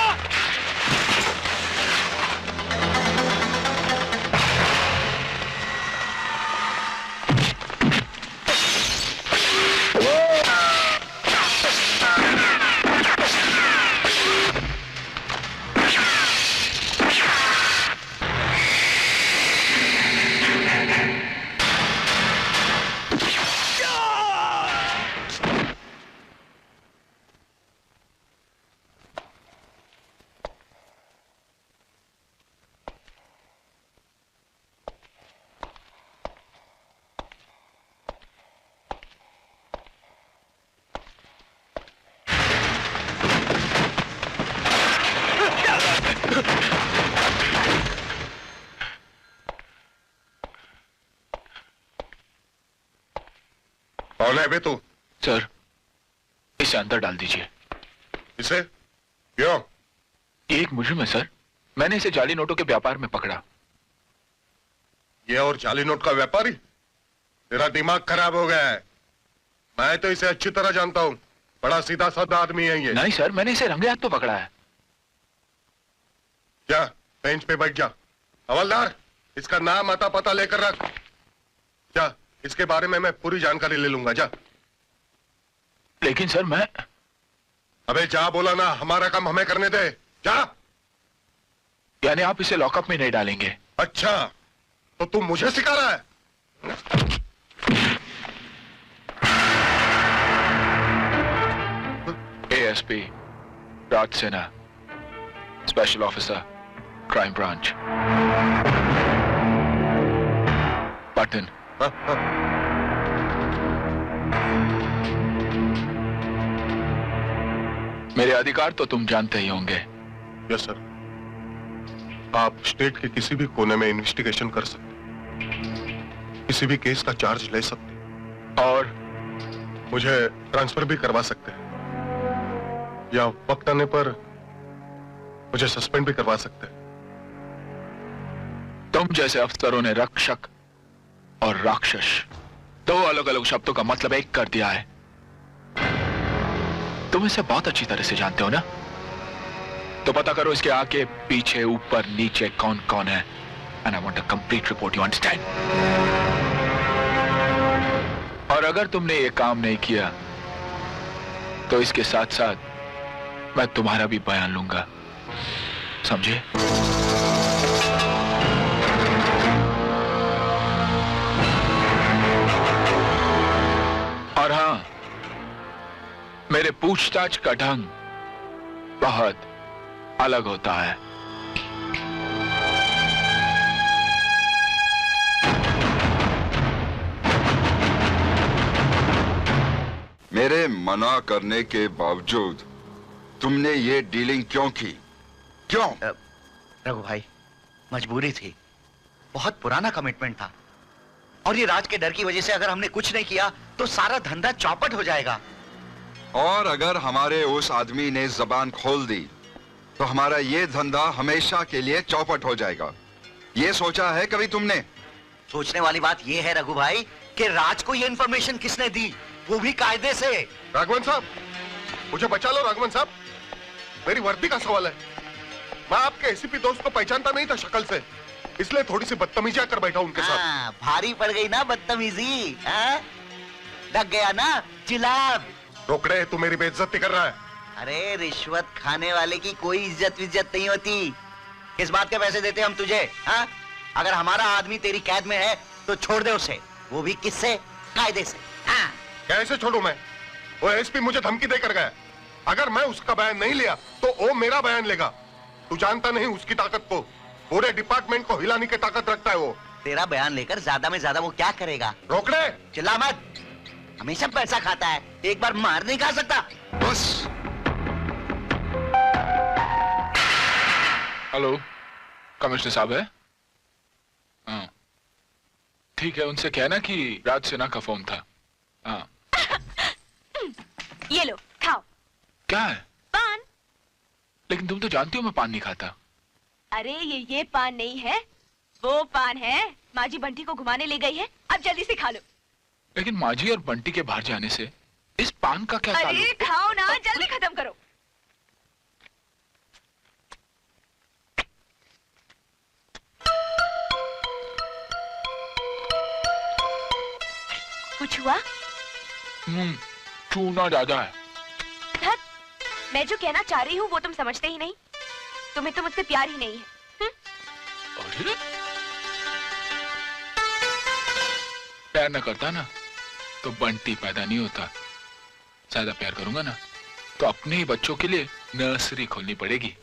S12: कौन है बे तू?
S1: सर, इसे अंदर डाल दीजिए।
S12: इसे क्यों?
S1: ये एक मुजरिम है सर, मैंने इसे जाली नोटों के व्यापार में पकड़ा।
S12: ये और जाली नोट का व्यापारी? तेरा दिमाग खराब हो गया है। मैं तो इसे अच्छी तरह जानता हूं, बड़ा सीधा साधा आदमी है ये।
S1: नहीं सर, मैंने इसे रंगे हाथ तो पकड़ा है।
S12: जा बेंच पे बैठ जा। हवलदार, इसका नाम आता पता लेकर रख। जा, इसके बारे में मैं पूरी जानकारी ले लूंगा। जा।
S1: लेकिन सर मैं...
S12: अबे जा बोला ना, हमारा काम हमें करने दे। जा।
S1: यानी आप इसे लॉकअप में नहीं डालेंगे?
S12: अच्छा, तो तुम मुझे सिखा रहा है?
S1: ASP Raj Sinha, special officer, crime branch, Patna. मेरे अधिकार तो तुम जानते ही होंगे।
S12: Yes sir. आप स्टेट के किसी भी कोने में इन्वेस्टिगेशन कर सकते, किसी भी केस का चार्ज ले सकते, और मुझे ट्रांसफर भी करवा सकते हैं, या वक्त आने पर मुझे सस्पेंड भी करवा सकते हैं।
S1: तुम जैसे अफसरों ने रक्षक और राक्षस दो अलग अलग शब्दों का मतलब एक कर दिया है। तुम इसे बहुत अच्छी तरह से जानते हो ना? तो पता करो इसके आगे पीछे ऊपर नीचे कौन कौन है। And I want a complete report, you understand? और अगर तुमने ये काम नहीं किया तो इसके साथ साथ मैं तुम्हारा भी बयान लूंगा, समझे? और हां, मेरे पूछताछ का ढंग बहुत अलग होता है।
S4: मेरे मना करने के बावजूद तुमने ये डीलिंग क्यों की? क्यों?
S10: रघु भाई, मजबूरी थी, बहुत पुराना कमिटमेंट था, और ये राज के डर की वजह से अगर हमने कुछ नहीं किया तो सारा धंधा चौपट हो जाएगा।
S4: और अगर हमारे उस आदमी ने जबान खोल दी तो हमारा ये धंधा हमेशा के लिए चौपट हो जाएगा। ये सोचा है कभी तुमने?
S10: सोचने वाली बात ये है रघु भाई कि राज को ये इंफॉर्मेशन किसने दी, वो भी कायदे से।
S12: राघवन साहब, मुझे बचा लो। राघवन साहब, मेरी वर्दी का सवाल है। मैं आपके एसीपी दोस्त को पहचानता नहीं था शक्ल से, इसलिए थोड़ी सी बदतमीजियां कर बैठा उनके साथ।
S10: भारी पड़ गई ना बदतमीजी? लग गया ना जिलाब?
S12: रोकड़े, तू मेरी बेइज्जती कर रहा है।
S10: अरे रिश्वत खाने वाले की कोई इज्जत विज्जत नहीं होती। किस बात के पैसे देते हम तुझे? हाँ? अगर हमारा आदमी तेरी कैद में है तो छोड़ दे उसे, वो भी किससे? कायदे से। हाँ?
S12: कैसे छोड़ू मैं? वो एसपी मुझे धमकी देकर गया, अगर मैं उसका बयान नहीं लिया तो वो मेरा बयान लेगा। तू जानता नहीं उसकी ताकत को, पूरे डिपार्टमेंट को हिलाने की ताकत रखता है वो।
S10: तेरा बयान लेकर ज्यादा में ज्यादा वो क्या करेगा?
S12: रोकड़े,
S10: चिल्ला मत, हमेशा पैसा खाता है, एक बार मार नहीं खा सकता।
S4: बस।
S1: हेलो, कमिश्नर साहब है? हाँ ठीक है, उनसे कहना कि राज सिन्हा का फोन था। हाँ।
S6: ये लो, खाओ।
S1: क्या है?
S6: पान।
S1: लेकिन तुम तो जानती हो मैं पान नहीं खाता।
S6: अरे ये पान नहीं है, वो पान है। माँ जी बंटी को घुमाने ले गई है, अब जल्दी से खा लो।
S1: लेकिन माँ जी और बंटी के बाहर जाने से इस पान का क्या ताल्लुक?
S6: अरे खाओ ना, जल्दी खत्म करो। कुछ हुआ?
S1: चूना ज्यादा है।
S6: धत, मैं जो कहना चाह रही हूँ वो तुम समझते ही नहीं। तुम्हें तो मुझसे प्यार ही नहीं है।
S1: अरे प्यार न करता ना तो बंटी पैदा नहीं होता। ज्यादा प्यार करूंगा ना तो अपने ही बच्चों के लिए नर्सरी खोलनी पड़ेगी।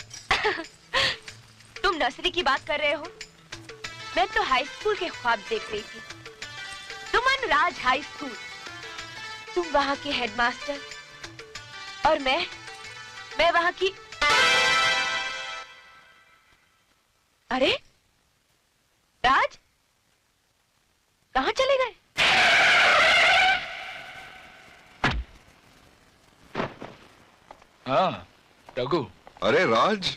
S6: तुम नर्सरी की बात कर रहे हो? मैं तो हाई स्कूल के ख्वाब देख रही थी। सुमन राज हाई स्कूल, तुम वहां के हेडमास्टर और मैं वहां की। अरे राज कहां चले गए?
S1: हाँ रघु।
S4: अरे राज,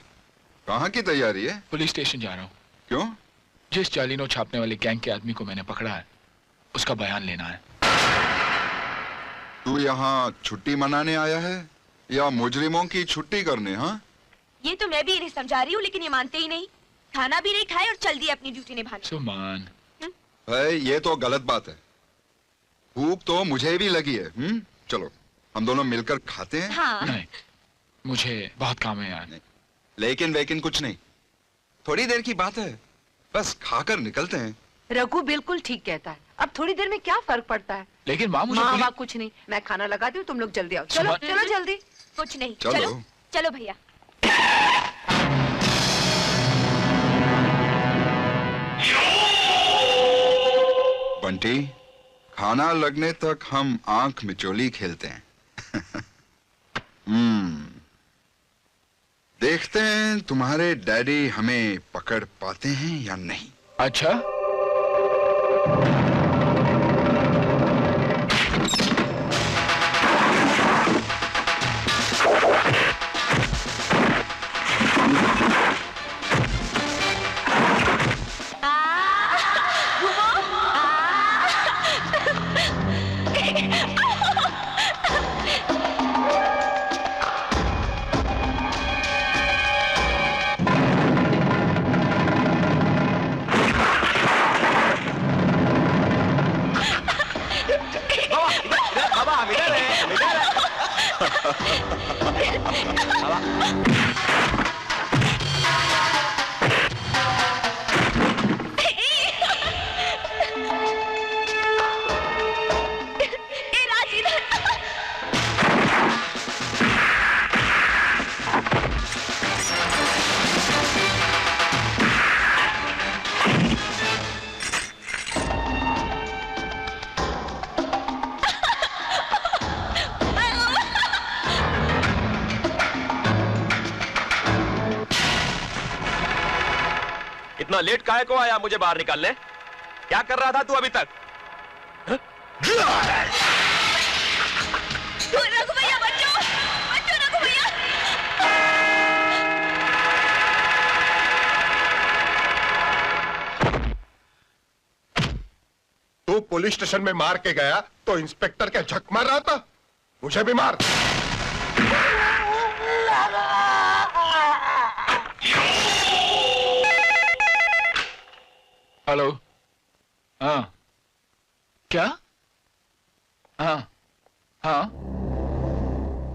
S4: कहाँ की तैयारी है?
S1: पुलिस स्टेशन जा रहा हूँ।
S4: क्यों?
S1: जिस जाली नोट छापने वाले गैंग के आदमी को मैंने पकड़ा है, उसका बयान लेना है।
S4: तू यहाँ छुट्टी मनाने आया है या मुजरिमों की छुट्टी करने? हाँ,
S6: ये तो मैं भी इन्हें समझा रही हूँ, लेकिन ये मानते ही नहीं। खाना भी नहीं खाए और चल दिए अपनी ड्यूटी निभाने।
S1: सुमान,
S4: ये तो गलत बात है। भूख तो मुझे भी लगी है। चलो हम दोनों मिलकर खाते हैं।
S6: हाँ।
S1: नहीं, मुझे बहुत काम है यार।
S4: लेकिन कुछ नहीं, थोड़ी देर की बात है, बस खाकर निकलते हैं।
S2: रघु बिल्कुल ठीक कहता है, अब थोड़ी देर में क्या फर्क पड़ता है।
S1: लेकिन माँ मुझे
S2: माँ कुछ नहीं, मैं खाना लगाती हूँ, तुम लोग जल्दी आओ। चलो चलो जल्दी।
S6: कुछ नहीं,
S4: चलो।
S6: चलो चलो भैया।
S4: बंटी, खाना लगने तक हम आंख मिचोली खेलते हैं। देखते हैं तुम्हारे डैडी हमें पकड़ पाते हैं या नहीं।
S1: अच्छा,
S8: इतना लेट काहे को आया मुझे बाहर निकालने? क्या कर रहा था तू अभी तक?
S6: रघु भैया बच्चों, बच्चों रघु भैया।
S12: तू पुलिस स्टेशन में मार के गया तो इंस्पेक्टर क्या झक मार रहा था? मुझे भी मार।
S1: हेलो। हाँ, क्या? हाँ हाँ,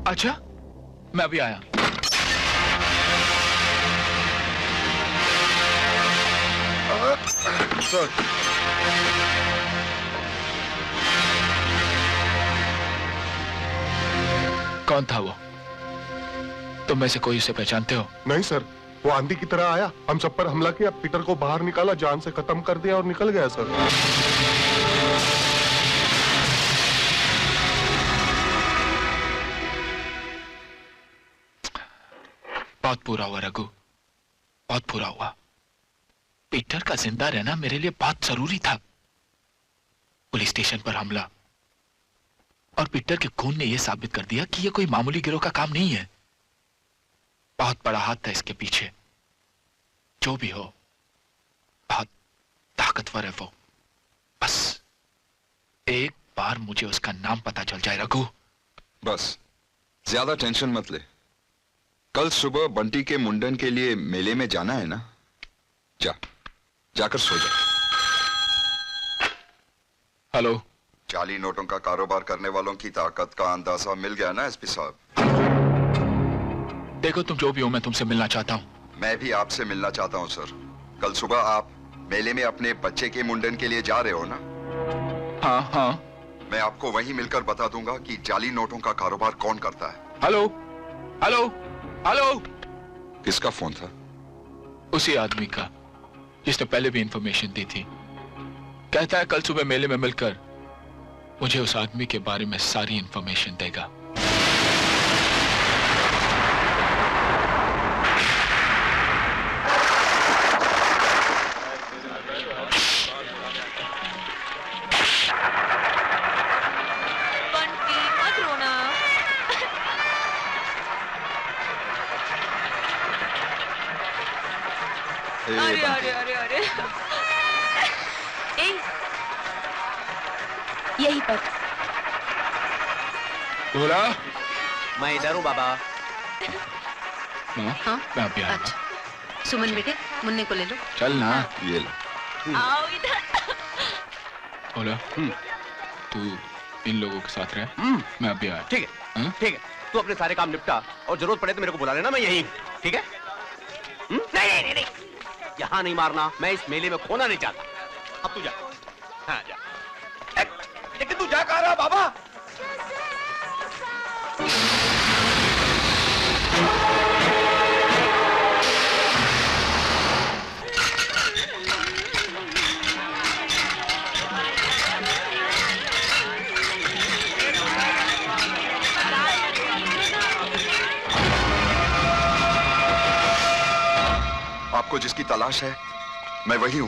S1: अच्छा, मैं अभी आया।
S12: सर,
S1: कौन था वो? तुम में से कोई उसे पहचानते हो?
S12: नहीं सर, वो आंधी की तरह आया, हम सब पर हमला किया, पीटर को बाहर निकाला, जान से खत्म कर दिया और निकल गया सर।
S1: बहुत बुरा हुआ रघु, बहुत बुरा हुआ। पीटर का जिंदा रहना मेरे लिए बहुत जरूरी था। पुलिस स्टेशन पर हमला और पीटर के खून ने यह साबित कर दिया कि यह कोई मामूली गिरोह का काम नहीं है। बहुत बड़ा हाथ था इसके पीछे। जो भी हो, बहुत ताकतवर है वो। बस एक बार मुझे उसका नाम पता चल जाए रघु।
S4: बस ज्यादा टेंशन मत ले। कल सुबह बंटी के मुंडन के लिए मेले में जाना है ना? जाकर सो जा।
S1: हेलो।
S4: जाली नोटों का कारोबार करने वालों की ताकत का अंदाजा मिल गया ना एसपी साहब?
S1: देखो तुम जो भी हो, मैं तुमसे मिलना चाहता हूं।
S4: मैं भी आपसे मिलना चाहता हूं सर। कल सुबह आप मेले में अपने बच्चे के मुंडन के लिए जा रहे हो ना?
S1: हाँ हाँ।
S4: मैं आपको वहीं मिलकर बता दूंगा कि जाली नोटों का कारोबार कौन करता है।
S1: Hello hello hello.
S4: किसका फोन था?
S1: उसी आदमी का जिसने पहले भी इंफॉर्मेशन दी थी। कहता है कल सुबह मेले में मिलकर मुझे उस आदमी के बारे में सारी इंफॉर्मेशन देगा।
S6: अरे अरे अरे अरे यही पर।
S1: बोला
S7: मैं इधर हूँ बाबा।
S2: हाँ?
S1: मैं अभी आया।
S2: अच्छा सुमन बेटे मुन्ने को ले लो।
S1: चल ना।
S4: ये लो।
S6: आओ इधर।
S1: बोला तू इन लोगों के साथ रह, मैं अभी आया।
S7: ठीक है ठीक है, तू अपने सारे काम निपटा और जरूरत पड़े तो मेरे को बुला लेना, मैं यही। ठीक है? नहीं नहीं नहीं, यहाँ नहीं मारना, मैं इस मेले में खोना नहीं चाहता। अब तू जा। हाँ जा। लेकिन तू जा कहाँ रहा बाबा?
S4: आपको जिसकी तलाश है मैं वही हूं।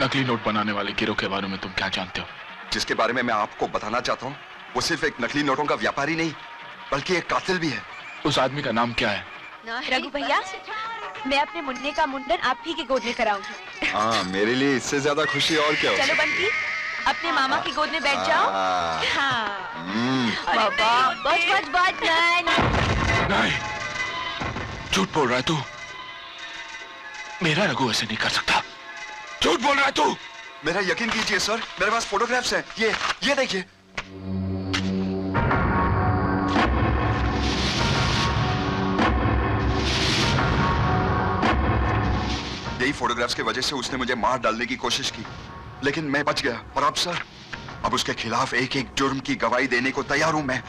S1: नकली नोट बनाने वाले गिरोह के बारे में तुम क्या जानते हो?
S4: जिसके बारे में मैं आपको बताना चाहता हूं वो सिर्फ एक नकली नोटों का व्यापारी नहीं बल्कि एक कातिल भी है।
S1: उस आदमी का नाम क्या है?
S6: रघु भैया, मैं अपने मुन्ने का मुंडन आप ही की गोद में कराऊंगी।
S4: हाँ, मेरे लिए इससे ज्यादा खुशी और क्या हो?
S6: चलो बंटी, अपने मामा की गोद में बैठ जाओ। हाँ। बाबा, बस बस बात
S1: नहीं, झूठ बोल रहा है तू। मेरा रघु ऐसे नहीं कर सकता। झूठ बोल रहा है तू।
S4: मेरा यकीन कीजिए सर, मेरे पास फोटोग्राफ्स हैं। ये देखिए। यही फोटोग्राफ्स की वजह से उसने मुझे मार डालने की कोशिश की, लेकिन मैं बच गया। और अब सर, अब उसके खिलाफ एक एक जुर्म की गवाही देने को तैयार हूं मैं।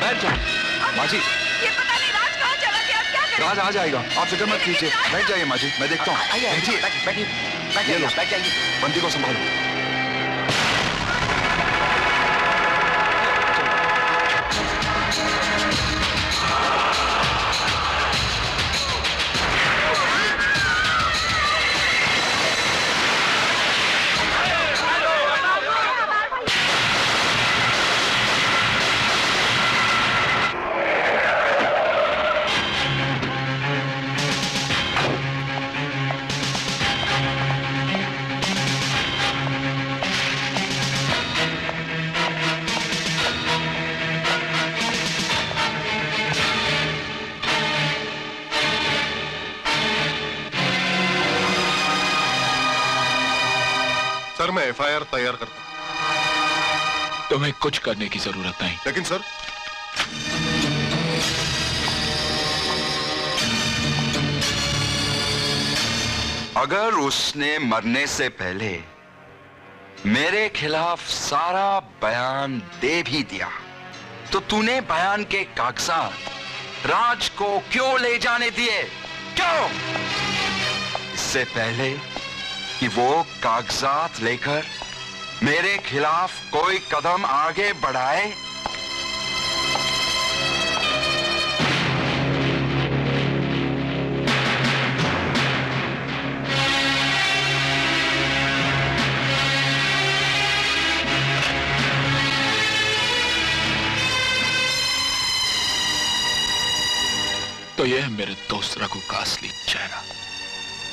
S4: बैठ जाओ माँ जी।
S6: ये पता नहीं राज कहाँ चला गया, क्या करें?
S4: राज आ जाएगा, आप फिक्र मत कीजिए। बैठ जाइए माँ जी, मैं देखता हूँ।
S10: बैठिए बैठिए बैठ जाइए।
S4: बंदी को संभालो।
S12: सर मैं एफआईआर तैयार करता हूं।
S1: तुम्हें कुछ करने की जरूरत नहीं।
S12: लेकिन सर,
S4: अगर उसने मरने से पहले मेरे खिलाफ सारा बयान दे भी दिया तो तूने बयान के कागजात राज को क्यों ले जाने दिए? क्यों? इससे पहले कि वो कागजात लेकर मेरे खिलाफ कोई कदम आगे बढ़ाए।
S1: तो यह है मेरे दोस्त रघु का असली चेहरा,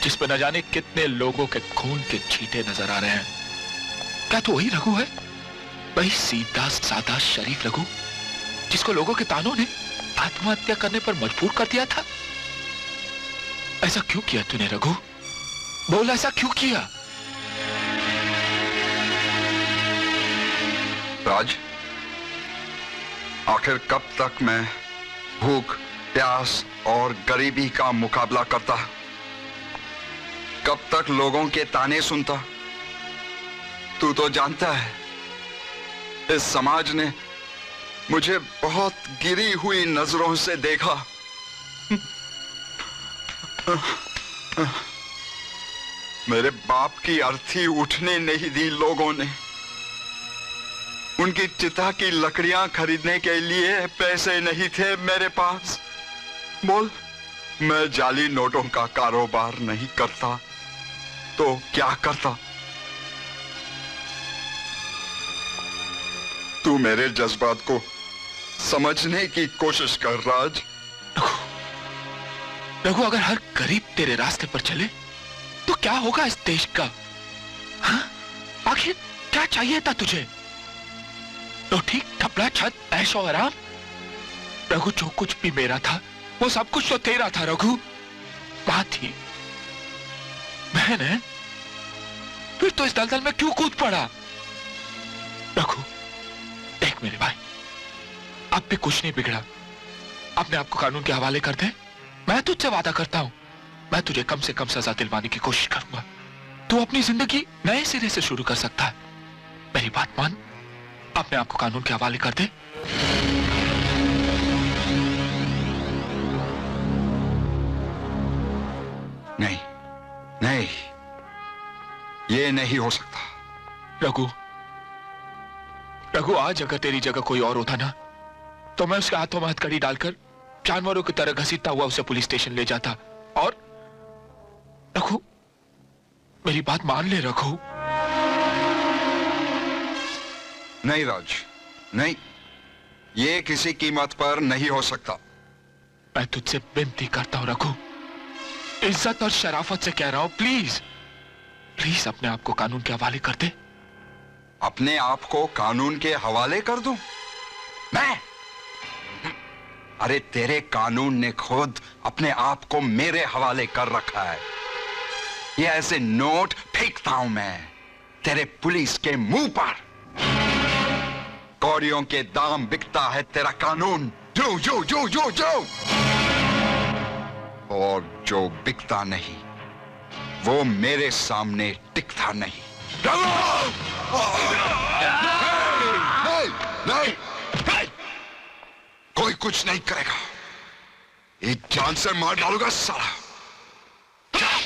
S1: जिस पर न जाने कितने लोगों के खून के छींटे नजर आ रहे हैं। क्या तो वही रघु है? वही सीधा साधा शरीफ रघु जिसको लोगों के तानों ने आत्महत्या करने पर मजबूर कर दिया था? ऐसा क्यों किया तूने रघु? बोल, ऐसा क्यों किया?
S4: राज, आखिर कब तक मैं भूख, प्यास और गरीबी का मुकाबला करता? कब तक लोगों के ताने सुनता? तू तो जानता है, इस समाज ने मुझे बहुत गिरी हुई नजरों से देखा। मेरे बाप की अर्थी उठने नहीं दी लोगों ने। उनकी चिता की लकड़ियां खरीदने के लिए पैसे नहीं थे मेरे पास। बोल, मैं जाली नोटों का कारोबार नहीं करता तो क्या करता? तू मेरे जज्बात को समझने की कोशिश कर राज।
S1: रघु, अगर हर गरीब तेरे रास्ते पर चले तो क्या होगा इस देश का? हाँ? आखिर क्या चाहिए था तुझे? रोटी, कपड़ा, छत, ऐशो आराम? रघु, जो कुछ भी मेरा था वो सब कुछ तो तेरा था रघु। बात थी बहन है, फिर तो इस दलदल में क्यों कूद पड़ा? रघु, देख मेरे भाई, अब भी कुछ नहीं बिगड़ा। अपने आप को कानून के हवाले कर दे। मैं तुझसे वादा करता हूं, मैं तुझे कम से कम सजा दिलवाने की कोशिश करूंगा। तू अपनी जिंदगी नए सिरे से शुरू कर सकता है। मेरी बात मान, अपने आप को कानून के हवाले कर दे।
S4: नहीं, नहीं, ये नहीं हो सकता।
S1: रघु, रघु, आज अगर तेरी जगह कोई और होता ना, तो मैं उसके हाथों में हथकड़ी डालकर जानवरों की तरह घसीटता हुआ उसे पुलिस स्टेशन ले जाता। और रघु, मेरी बात मान ले रघु।
S4: नहीं राज, नहीं, ये किसी कीमत पर नहीं हो सकता।
S1: मैं तुझसे विनती करता हूं रघु, इज्जत और शराफत से कह रहा हूं, प्लीज प्लीज अपने आप को कानून के हवाले कर दे।
S4: अपने आप को कानून के हवाले कर दूं? मैं? अरे तेरे कानून ने खुद अपने आप को मेरे हवाले कर रखा है। ये ऐसे नोट फेंकता हूं मैं तेरे पुलिस के मुंह पर। कौड़ियों के दाम बिकता है तेरा कानून, जो जो जो जो जो, और जो बिकता नहीं वो मेरे सामने टिकता नहीं। नहीं, नहीं, कोई कुछ नहीं करेगा। एक जान से मार डालूंगा साला। जाओ,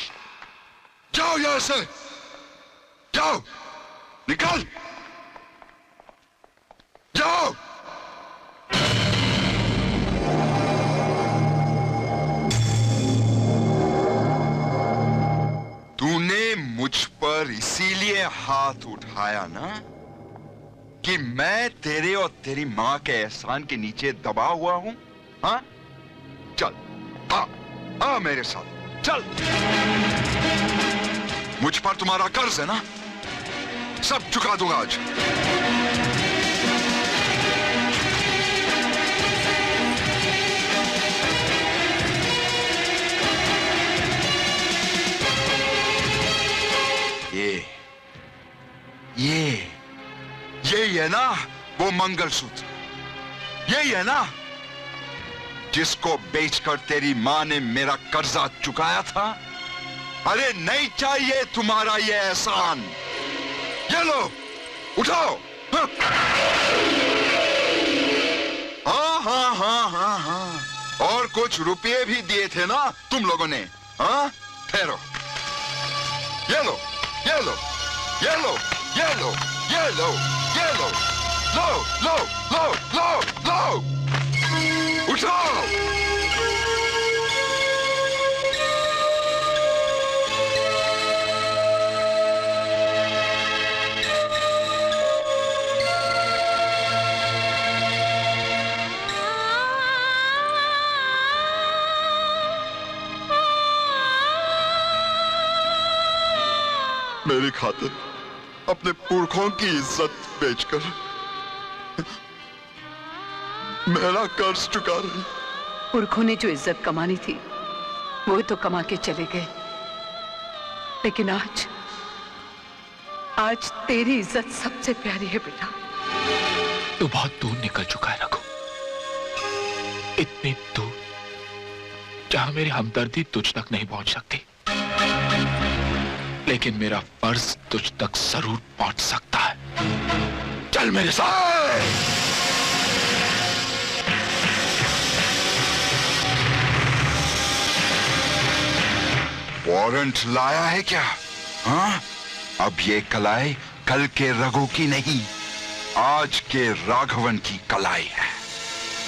S4: जाओ यहां से, जाओ, निकल, जाओ। तूने मुझ पर इसीलिए हाथ उठाया ना कि मैं तेरे और तेरी मां के एहसान के नीचे दबा हुआ हूं? हाँ? चल, आ मेरे साथ, चल। मुझ पर तुम्हारा कर्ज है ना, सब चुका दूंगा आज। ये है ना वो मंगलसूत्र, यही है ना जिसको बेचकर तेरी मां ने मेरा कर्जा चुकाया था। अरे नहीं चाहिए तुम्हारा ये एहसान, ये लो, उठाओ। हाँ हाँ हाँ हाँ हाँ, और कुछ रुपये भी दिए थे ना तुम लोगों ने। हाँ, ठहरो, ये लो, ये लो, ये लो, ये लो, ये लो, ये लो, लो लो लो लो लो, उठाओ। मेरी खातिर अपने पुरखों की इज्जत बेचकर मेरा कर्ज चुका रही।
S2: पुरखों ने जो इज्जत कमानी थी वो तो कमा के चले गए, लेकिन आज तेरी इज्जत सबसे प्यारी है बेटा।
S1: तू बहुत दूर निकल चुका है रघु, इतनी दूर जहां मेरी हमदर्दी तुझ तक नहीं पहुंच सकती, लेकिन मेरा फर्ज तुझ तक जरूर पहुंच सकता है। चल मेरे साथ।
S4: वारंट लाया है क्या? हाँ? अब ये कलाई कल के रघु की नहीं, आज के राघवन की कलाई है।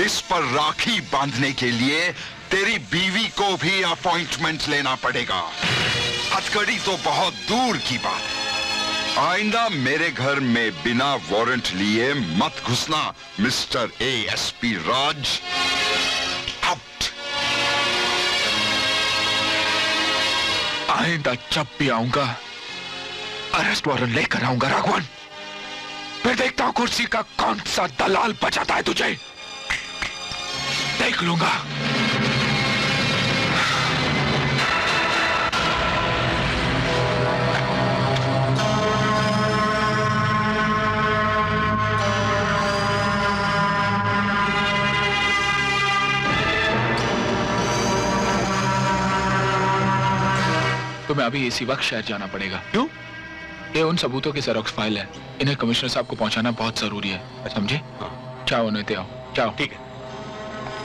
S4: इस पर राखी बांधने के लिए तेरी बीवी को भी अपॉइंटमेंट लेना पड़ेगा। हथकड़ी तो बहुत दूर की बात है। आइंदा मेरे घर में बिना वारंट लिए मत घुसना मिस्टर एएसपी राज। आउट।
S1: आइंदा जब भी आऊंगा अरेस्ट वारंट लेकर आऊंगा राघवन। फिर देखता हूं कुर्सी का कौन सा दलाल बचाता है तुझे, देख लूंगा। तुम्हें अभी इसी वक्त शहर जाना पड़ेगा। क्यों? ये उन सबूतों की जेरॉक्स फाइल है, इन्हें कमिश्नर साहब को पहुंचाना बहुत जरूरी है, समझे? हाँ। जाओ उन्हें दे आओ, जाओ। ठीक है।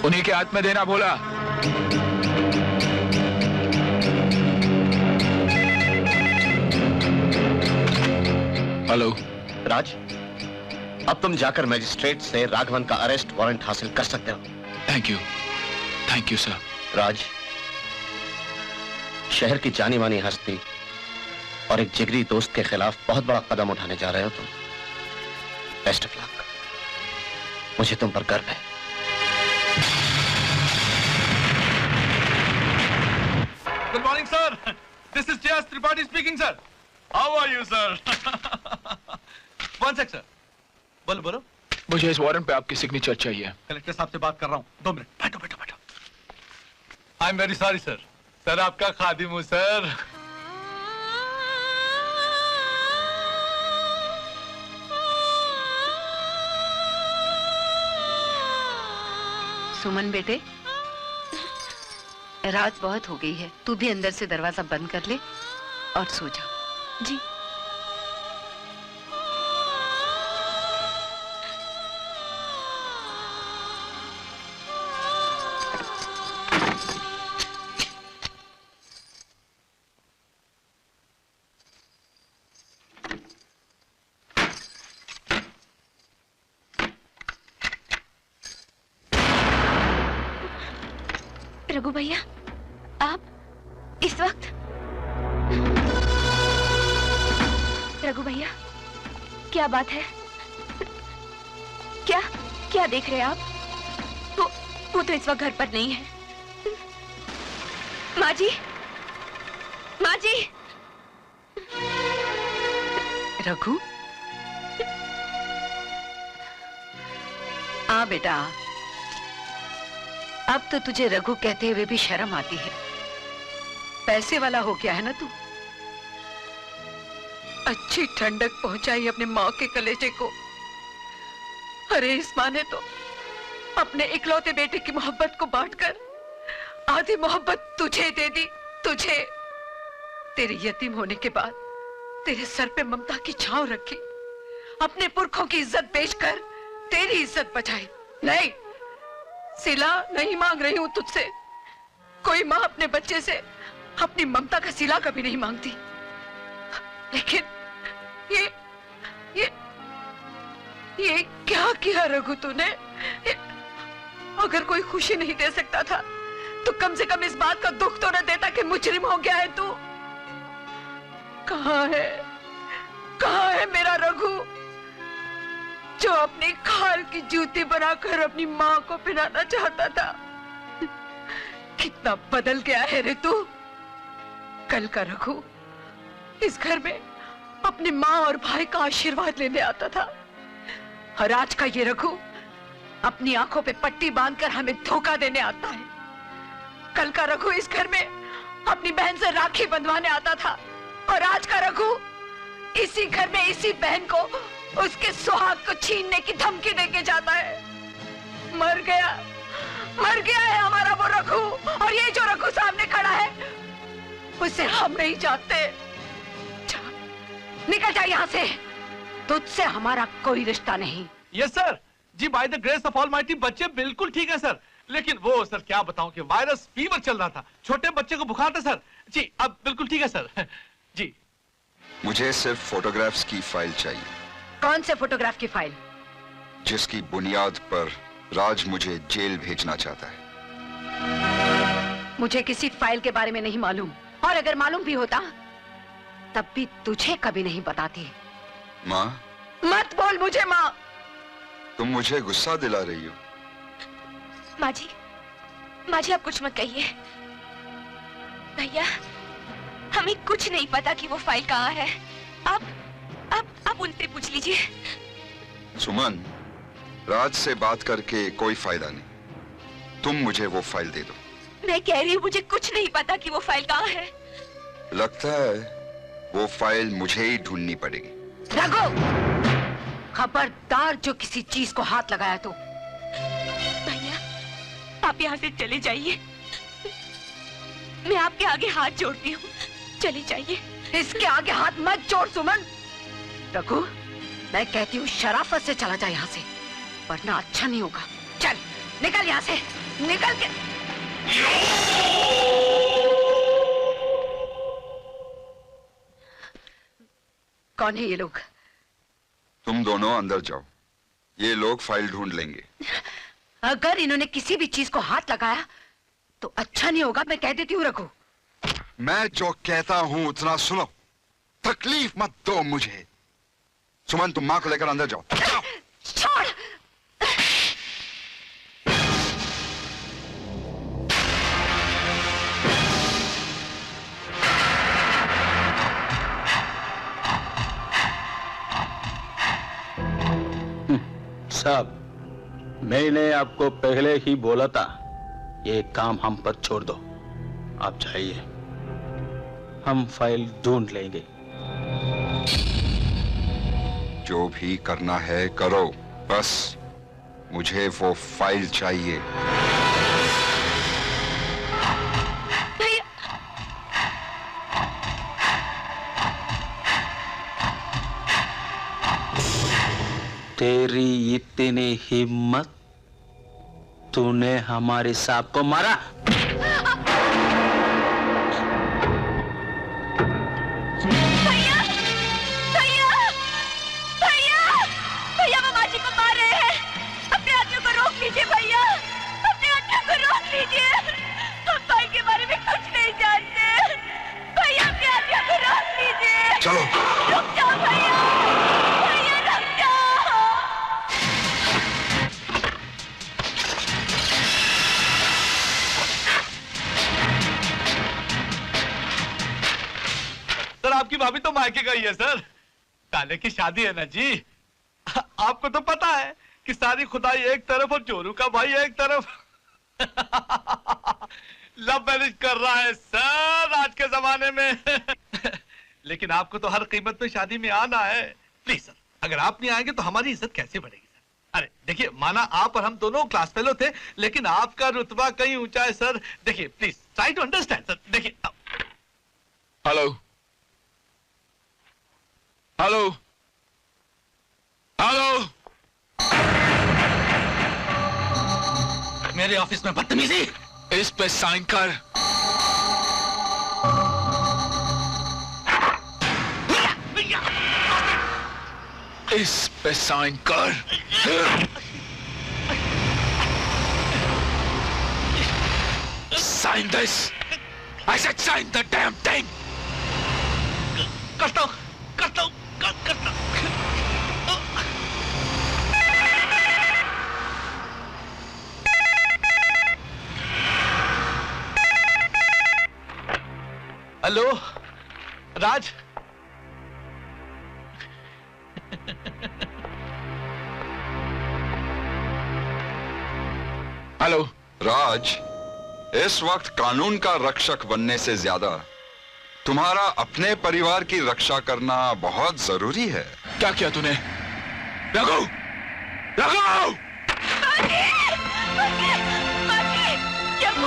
S1: उन्हीं के हाथ में देना बोला। हेलो
S5: राज, अब तुम जाकर मजिस्ट्रेट से राघवन का अरेस्ट वारंट हासिल कर सकते हो।
S1: Thank you sir.
S5: राज, शहर की जानी मानी हस्ती और एक जिगरी दोस्त के खिलाफ बहुत बड़ा कदम उठाने जा रहे हो तुम। Best of luck. मुझे तुम पर गर्व है।
S13: Good morning sir, this is Jayas Tripathi speaking sir. How are you sir? One sec sir. बोलो बोलो।
S1: मुझे इस वारंट पे आपकी सिग्नेचर चाहिए।
S13: कलेक्टर साहब से बात कर रहा हूँ, 2 मिनट। बैठो बैठो बैठो। I am very sorry sir. Sir आपका खादिम हूँ सर।
S2: सुमन बेटे, रात बहुत हो गई है, तू भी अंदर से दरवाजा बंद कर ले और सो जा।
S6: जी। रघु भैया, आप इस वक्त? रघु भैया, क्या बात है? क्या क्या देख रहे हैं आप? वो तो इस वक्त घर पर नहीं है। माँ जी, माँ जी।
S2: रघु, आ बेटा, अब तो तुझे रघु कहते हुए भी शर्म आती है। पैसे वाला हो गया है ना तू। अच्छी ठंडक पहुंचाई अपने माँ के कलेजे को। अरे इस माँ ने तो अपने इकलौते बेटे की मोहब्बत को बांटकर आधी मोहब्बत तुझे दे दी। तुझे, तेरे यतीम होने के बाद तेरे सर पे ममता की छांव रखी, अपने पुरखों की इज्जत बेचकर तेरी इज्जत बचाई। नहीं, सिला नहीं मांग रही हूं तुझसे। कोई माँ अपने बच्चे से अपनी ममता का सिला कभी नहीं मांगती, लेकिन ये क्या किया रघु तूने? अगर कोई खुशी नहीं दे सकता था तो कम से कम इस बात का दुख तो न देता कि मुजरिम हो गया है तू। कहाँ है मेरा रघु, जो अपनी खाल की जूती बनाकर अपनी माँ को पहनाना चाहता था? कितना बदल गया है रे तू। कल का रघु इस घर में अपनी माँ और भाई का आशीर्वाद लेने आता था, और आज का ये रघु अपनी आंखों पे पट्टी बांधकर हमें धोखा देने आता है। कल का रघु इस घर में अपनी बहन से राखी बंधवाने आता था, और आज का रघु इसी घर में इसी बहन को उसके सुहाग को छीनने की धमकी देके जाता है। मर गया है हमारा वो रघु, और ये जो रघु सामने खड़ा है उसे हम नहीं जानते। निकल जा यहाँ से, तुझसे हमारा कोई रिश्ता नहीं।
S13: Yes sir ji, by the grace of almighty बच्चे बिल्कुल ठीक है सर, लेकिन वो सर क्या बताऊं कि वायरस फीवर चल रहा था, छोटे बच्चे को बुखार था सर जी। अब बिल्कुल ठीक है सर जी।
S4: मुझे सिर्फ फोटोग्राफ्स की फाइल चाहिए।
S2: कौन से फोटोग्राफ की फाइल?
S4: जिसकी बुनियाद पर राज मुझे जेल भेजना चाहता है।
S2: मुझे किसी फाइल के बारे में नहीं मालूम, और अगर मालूम भी होता तब भी तुझे कभी नहीं बताती।
S4: माँ,
S2: मत बोल मुझे माँ।
S4: तुम मुझे गुस्सा दिला रही हो।
S6: माँ जी आप कुछ मत कहिए। भैया, हमें कुछ नहीं पता कि वो फाइल कहाँ है। आप उनसे पूछ लीजिए।
S4: सुमन, राज से बात करके कोई फायदा नहीं, तुम मुझे वो फाइल दे दो।
S6: मैं कह रही हूँ मुझे कुछ नहीं पता कि वो फाइल कहाँ है।
S4: लगता है वो फाइल मुझे ही ढूंढनी पड़ेगी।
S2: रघु, खबरदार जो किसी चीज को हाथ लगाया तो।
S6: भैया, आप यहाँ से चले जाइए। मैं आपके आगे हाथ जोड़ती हूँ, चले जाइए।
S2: इसके आगे हाथ मत जोड़ सुमन। रघु, मैं कहती हूँ शराफत से चला जा यहाँ से, वरना अच्छा नहीं होगा। चल निकल यहाँ से, निकल के। कौन है ये लोग?
S4: तुम दोनों अंदर जाओ, ये लोग फाइल ढूंढ लेंगे।
S2: अगर इन्होंने किसी भी चीज को हाथ लगाया तो अच्छा नहीं होगा, मैं कह देती हूँ रघु।
S4: मैं जो कहता हूँ उतना सुनो, तकलीफ मत दो मुझे। सुमन, तुम माँ को लेकर अंदर जाओ।
S2: छोड़।
S5: साहब, मैंने आपको पहले ही बोला था, ये काम हम पर छोड़ दो। आप जाइए, हम फाइल ढूंढ लेंगे।
S4: जो भी करना है करो, बस मुझे वो फाइल चाहिए।
S5: तेरी इतनी हिम्मत, तूने हमारे साहब को मारा?
S6: भैया वो माँ जी को मार रहे हैं। अपने आदमियों को रोक लीजिए भैया, अपने आदमियों को रोक लीजिए। हम भाई के बारे में कुछ नहीं जानते। भैया अपने आदमियों को रोक लीजिए।
S4: चलो
S6: रुक जाओ भैया, भैया रुक जाओ।
S13: सर आपकी भाभी तो मायके गई है सर, काले की शादी है ना जी। आपको तो पता है कि सारी खुदाई एक तरफ और जोरू का भाई एक तरफ। लव मैरिज कर रहा है सर आज के जमाने में। लेकिन आपको तो हर कीमत पे शादी में आना है। प्लीज सर, अगर आप नहीं आएंगे तो हमारी इज्जत कैसे बढ़ेगी सर? अरे देखिए, माना आप और हम दोनों क्लास फेलो थे, लेकिन आपका रुतबा कहीं ऊंचा है सर। देखिए please try to understand sir. देखिए।
S1: हेलो हेलो हेलो,
S13: मेरे ऑफिस में बदतमीजी।
S1: इस पे साइन कर। इस पे साइन कर। Sign this. I said sign the damn thing.
S13: करता हूं, करता हूं, करता हूं। हेलो राज,
S1: हेलो
S4: राज, इस वक्त कानून का रक्षक बनने से ज्यादा तुम्हारा अपने परिवार की रक्षा करना बहुत जरूरी है।
S1: क्या किया तूने? रघु! रघु!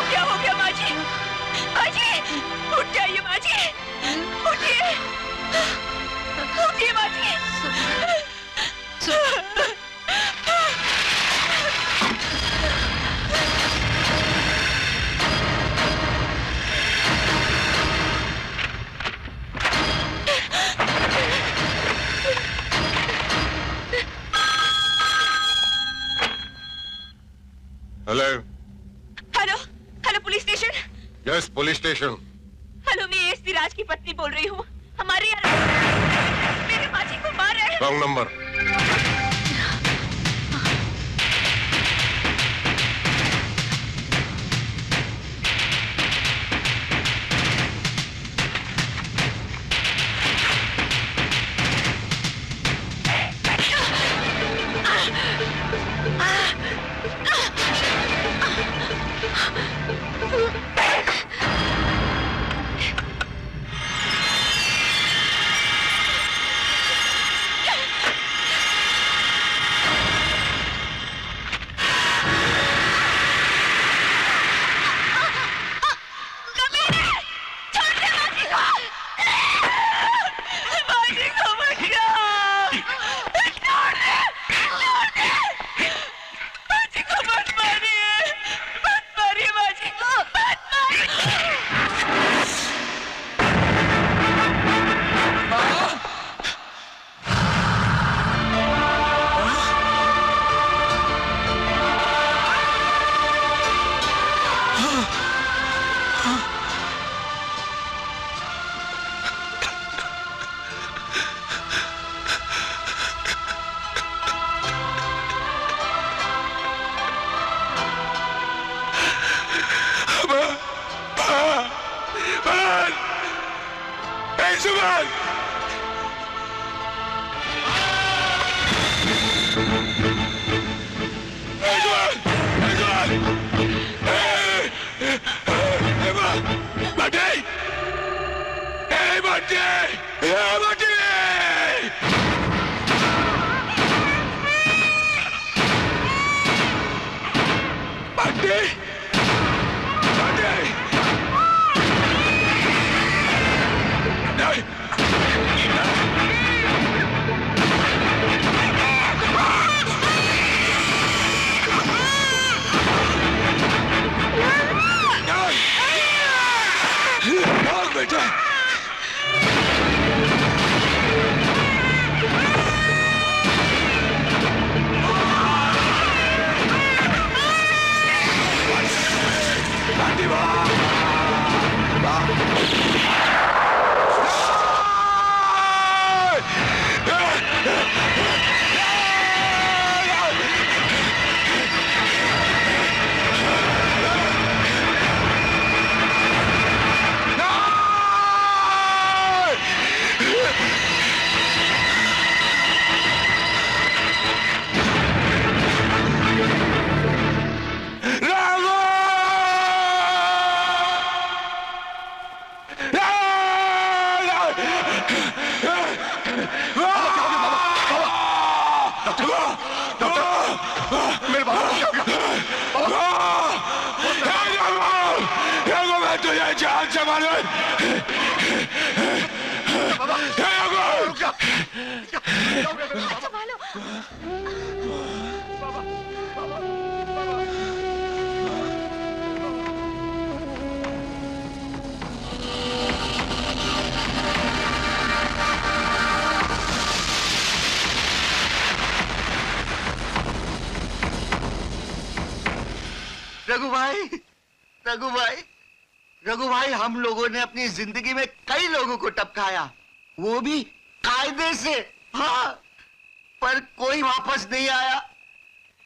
S6: क्या हो गया माजी? माजी, उठ जाइए माजी, उठिए, उठिए माजी।
S12: Hello
S6: hello hello police station.
S12: Yes police station.
S6: Hello, मैं एसपी राज की पत्नी बोल रही हूँ। हमारे यहाँ मेरे माजी को मार रहे हैं।
S12: Wrong number.
S10: रघु भाई, हम लोगों ने अपनी जिंदगी में कई लोगों को टपकाया, वो भी कायदे से। हाँ, पर कोई वापस नहीं आया।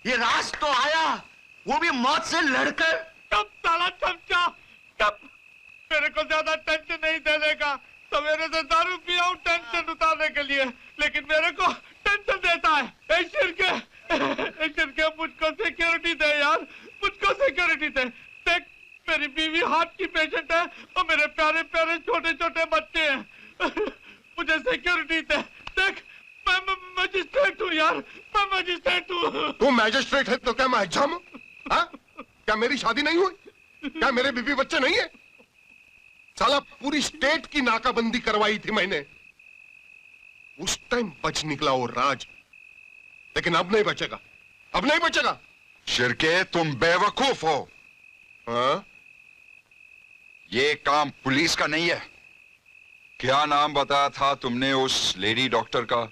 S10: ये राज तो आया, वो भी मौत से लड़कर।
S14: तब साला चमचा, तब मेरे को ज्यादा टेंशन नहीं देने का। सवेरे से दारू पिया हूँ टेंशन उतारने के लिए, लेकिन मेरे को टेंशन सिक्योरिटी दे यार, मुझको सिक्योरिटी दे। देख मेरी बीवी हार्ट की पेशेंट है और मेरे प्यारे प्यारे छोटे छोटे बच्चे हैं। मुझे सिक्योरिटी दे। देख मैं मजिस्ट्रेट हूँ यार, मैं मजिस्ट्रेट हूँ।
S12: तू मैजिस्ट्रेट है तो क्या मैं एग्जाम हूँ? क्या मेरी शादी नहीं हुई? क्या मेरे बीवी बच्चे नहीं है? साला पूरी स्टेट की नाकाबंदी करवाई थी मैंने, उस टाइम बच निकला वो राज, लेकिन अब नहीं बचेगा, अब नहीं बचेगा।
S4: शिरके तुम बेवकूफ हो।
S12: हाँ?
S4: ये काम पुलिस का नहीं है। क्या नाम बताया था तुमने उस लेडी डॉक्टर का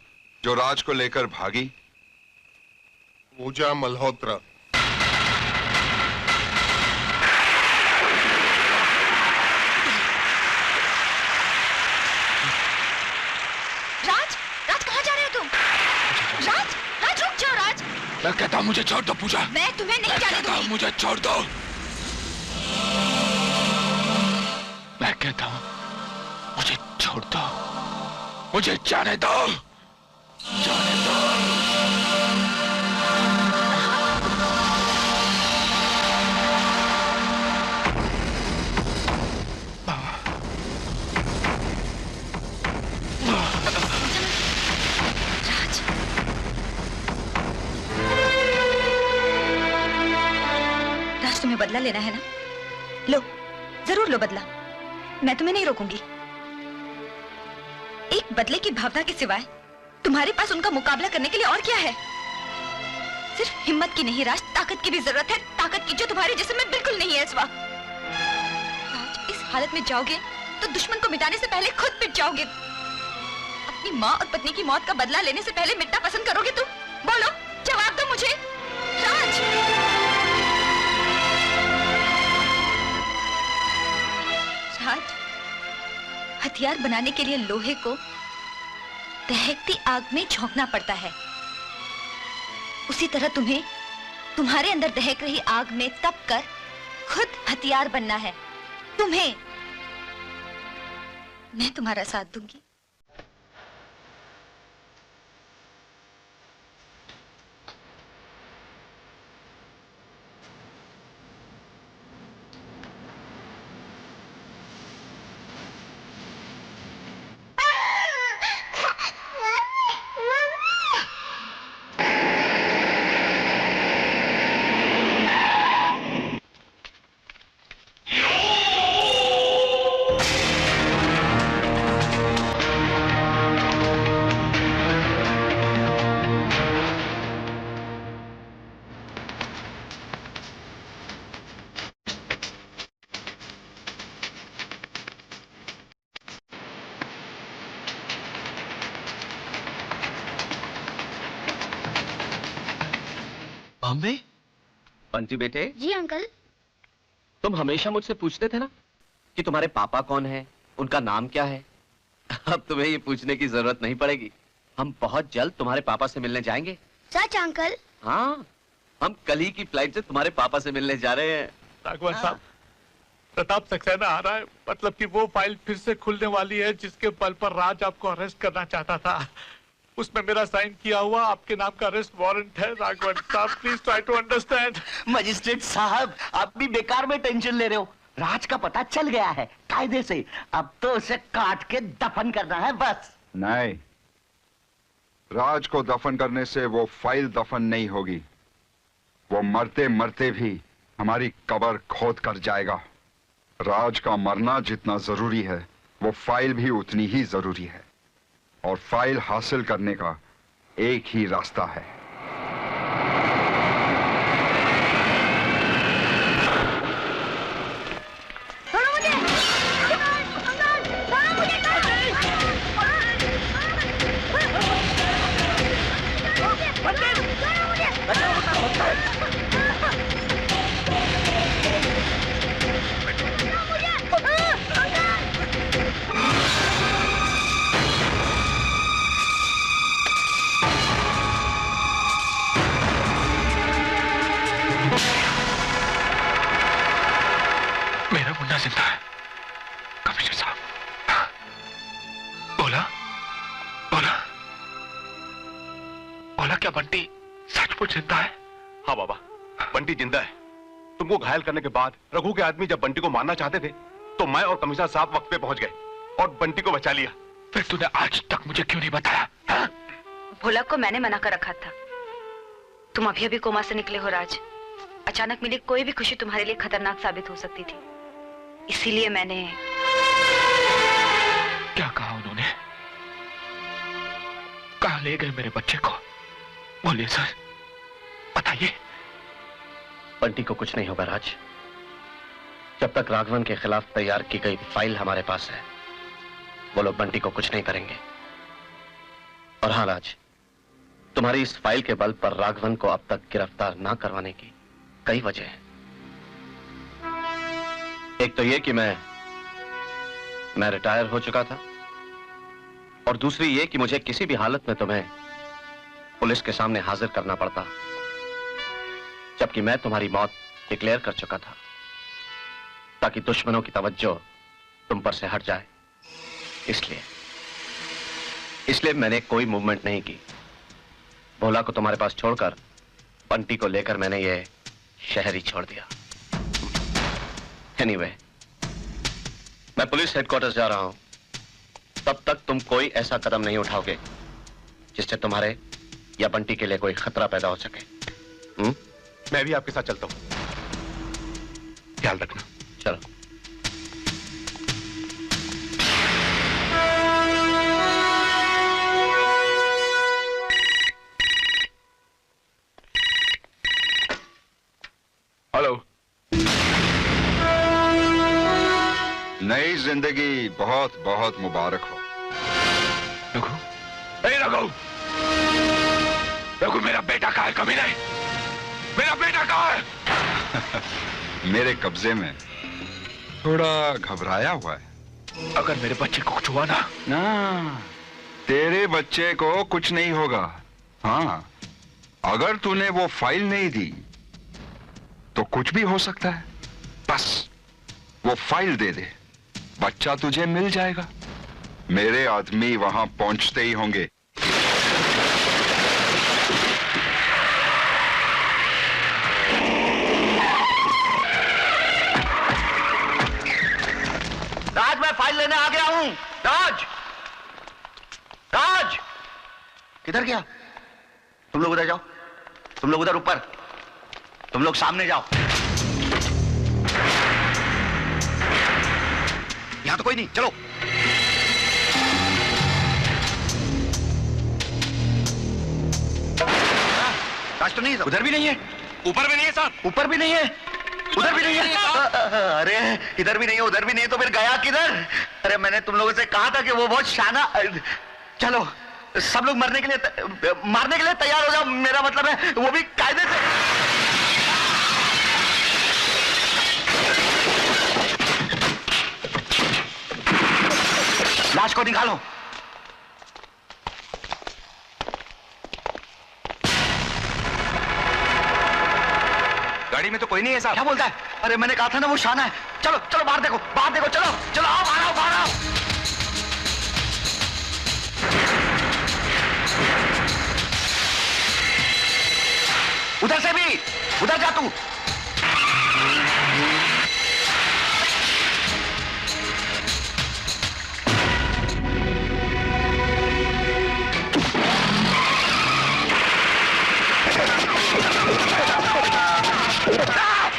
S4: जो राज को लेकर भागी?
S12: पूजा मल्होत्रा।
S6: राज, राज कहाँ जा रहे हो तुम? राज, राज रुक जाओ राज।
S1: मैं कहता हूँ मुझे छोड़ दो पूजा।
S6: मैं तुम्हें नहीं जाने दूंगी।
S1: मुझे छोड़ दो। मैं कहता हूँ मुझे छोड़ दो, मुझे जाने दो, जाने दो।
S6: राज तुम्हें बदला लेना है ना? लो, जरूर लो बदला, मैं तुम्हें नहीं रोकूंगी। एक बदले की भावना के सिवाय तुम्हारे पास उनका मुकाबला करने के लिए और क्या है? सिर्फ हिम्मत की नहीं राज, ताकत की भी जरूरत है, ताकत की जो तुम्हारे जिस्म में बिल्कुल नहीं है इस वक्त। राज, इस हालत में जाओगे तो दुश्मन को मिटाने से पहले खुद मिट जाओगे। अपनी माँ और पत्नी की मौत का बदला लेने से पहले मिटना पसंद करोगे तुम? बोलो, जवाब दो मुझे राज। राज, हथियार बनाने के लिए लोहे को दहकती आग में झोंकना पड़ता है। उसी तरह तुम्हें तुम्हारे अंदर दहक रही आग में तप कर खुद हथियार बनना है। तुम्हें मैं तुम्हारा साथ दूंगी।
S15: बॉम्बे?
S16: पंचू बेटे।
S17: जी अंकल।
S16: तुम हमेशा मुझसे पूछते थे ना कि तुम्हारे पापा कौन है, उनका नाम क्या है। अब तुम्हें ये पूछने की जरूरत नहीं पड़ेगी। हम बहुत जल्द तुम्हारे पापा से मिलने जाएंगे।
S17: सच अंकल?
S16: हाँ, हम कल ही की फ्लाइट से तुम्हारे पापा से मिलने जा रहे हैं।
S14: राघवन साहब, प्रताप सक्सेना आ रहा है, मतलब कि वो फाइल फिर से खुलने वाली है जिसके बल पर राज आपको अरेस्ट करना चाहता था। उसमें मेरा साइन किया हुआ आपके नाम का अरेस्ट वारंट है। राघवन साहब, please try to understand.
S10: Magistrate साहब, आप भी बेकार में टेंशन ले रहे हो। राज का पता चल गया है कायदे से, अब तो उसे काट के दफन करना है बस।
S4: नहीं, राज को दफन करने से वो फाइल दफन नहीं होगी। वो मरते मरते भी हमारी कब्र खोद कर जाएगा। राज का मरना जितना जरूरी है, वो फाइल भी उतनी ही जरूरी है। और फाइल हासिल करने का एक ही रास्ता है।
S1: मेरा मुन्ना जिंदा है। कमिश्नर साहब, बोला बोला बोला, क्या बंटी सचमुच जिंदा है?
S8: हाँ बाबा,
S7: बंटी जिंदा है। तुमको घायल करने के बाद रघु के आदमी जब बंटी को मारना चाहते थे तो मैं और कमिश्नर साहब वक्त पे पहुंच गए और बंटी को बचा लिया।
S1: फिर तूने आज तक मुझे क्यों नहीं बताया?
S6: भोला को मैंने मना कर रखा था। तुम अभी अभी कोमा से निकले हो राज। अचानक मिली कोई भी खुशी तुम्हारे लिए खतरनाक साबित हो सकती थी, इसीलिए मैंने।
S1: क्या कहा उन्होंने? कहां ले गए मेरे बच्चे को? बोलिए सर, बताइए।
S16: बंटी को कुछ नहीं होगा राज। जब तक राघवन के खिलाफ तैयार की गई फाइल हमारे पास है, वो लोग बंटी को कुछ नहीं करेंगे। और हाँ राज, तुम्हारी इस फाइल के बल पर राघवन को अब तक गिरफ्तार ना करवाने की कई वजह हैं। एक तो ये कि मैं रिटायर हो चुका था, और दूसरी ये कि मुझे किसी भी हालत में तुम्हें पुलिस के सामने हाजिर करना पड़ता, जबकि मैं तुम्हारी मौत डिक्लेयर कर चुका था, ताकि दुश्मनों की तवज्जो तुम पर से हट जाए। इसलिए मैंने कोई मूवमेंट नहीं की। भोला को तुम्हारे पास छोड़कर बंटी को लेकर मैंने ये शहर ही छोड़ दिया। एनीवे, मैं पुलिस हेडक्वार्टर्स जा रहा हूं। तब तक तुम कोई ऐसा कदम नहीं उठाओगे जिससे तुम्हारे या बंटी के लिए कोई खतरा पैदा हो सके।
S7: मैं भी आपके साथ चलता हूं। ख्याल रखना।
S16: चलो।
S4: हेलो। नई जिंदगी बहुत बहुत मुबारक हो।
S1: रघु, रघु, रघु, मेरा बेटा कहाँ है? कमीने, मेरा बेटा कहाँ है?
S4: मेरे कब्जे में। थोड़ा घबराया हुआ है।
S1: अगर मेरे बच्चे को कुछ हुआ ना?
S4: तेरे बच्चे को कुछ नहीं होगा। हाँ, अगर तूने वो फाइल नहीं दी तो कुछ भी हो सकता है। बस वो फाइल दे दे, बच्चा तुझे मिल जाएगा। मेरे आदमी वहां पहुंचते ही होंगे।
S10: राज, मैं फाइल लेने आ गया हूं। राज, राज, किधर गया? तुम लोग उधर जाओ, तुम लोग उधर ऊपर, तुम लोग सामने जाओ। यहां तो कोई नहीं, चलो। राज तो नहीं है, उधर भी नहीं है, ऊपर भी नहीं है साहब, ऊपर भी नहीं है, उधर भी नहीं है। अरे इधर भी नहीं है, उधर भी नहीं है, तो फिर गया किधर? अरे मैंने तुम लोगों से कहा था कि वो बहुत शाना। चलो सब लोग मारने के लिए तैयार हो जाओ। मेरा मतलब है वो भी कायदे से। लाश को निकालो।
S9: गाड़ी में तो कोई नहीं है साहब।
S10: क्या बोलता है? अरे मैंने कहा था ना वो शाना है। चलो चलो बाहर देखो, बाहर देखो, चलो चलो, आओ बाहर आओ, बाहर आओ। उधर से भी, उधर जा तू।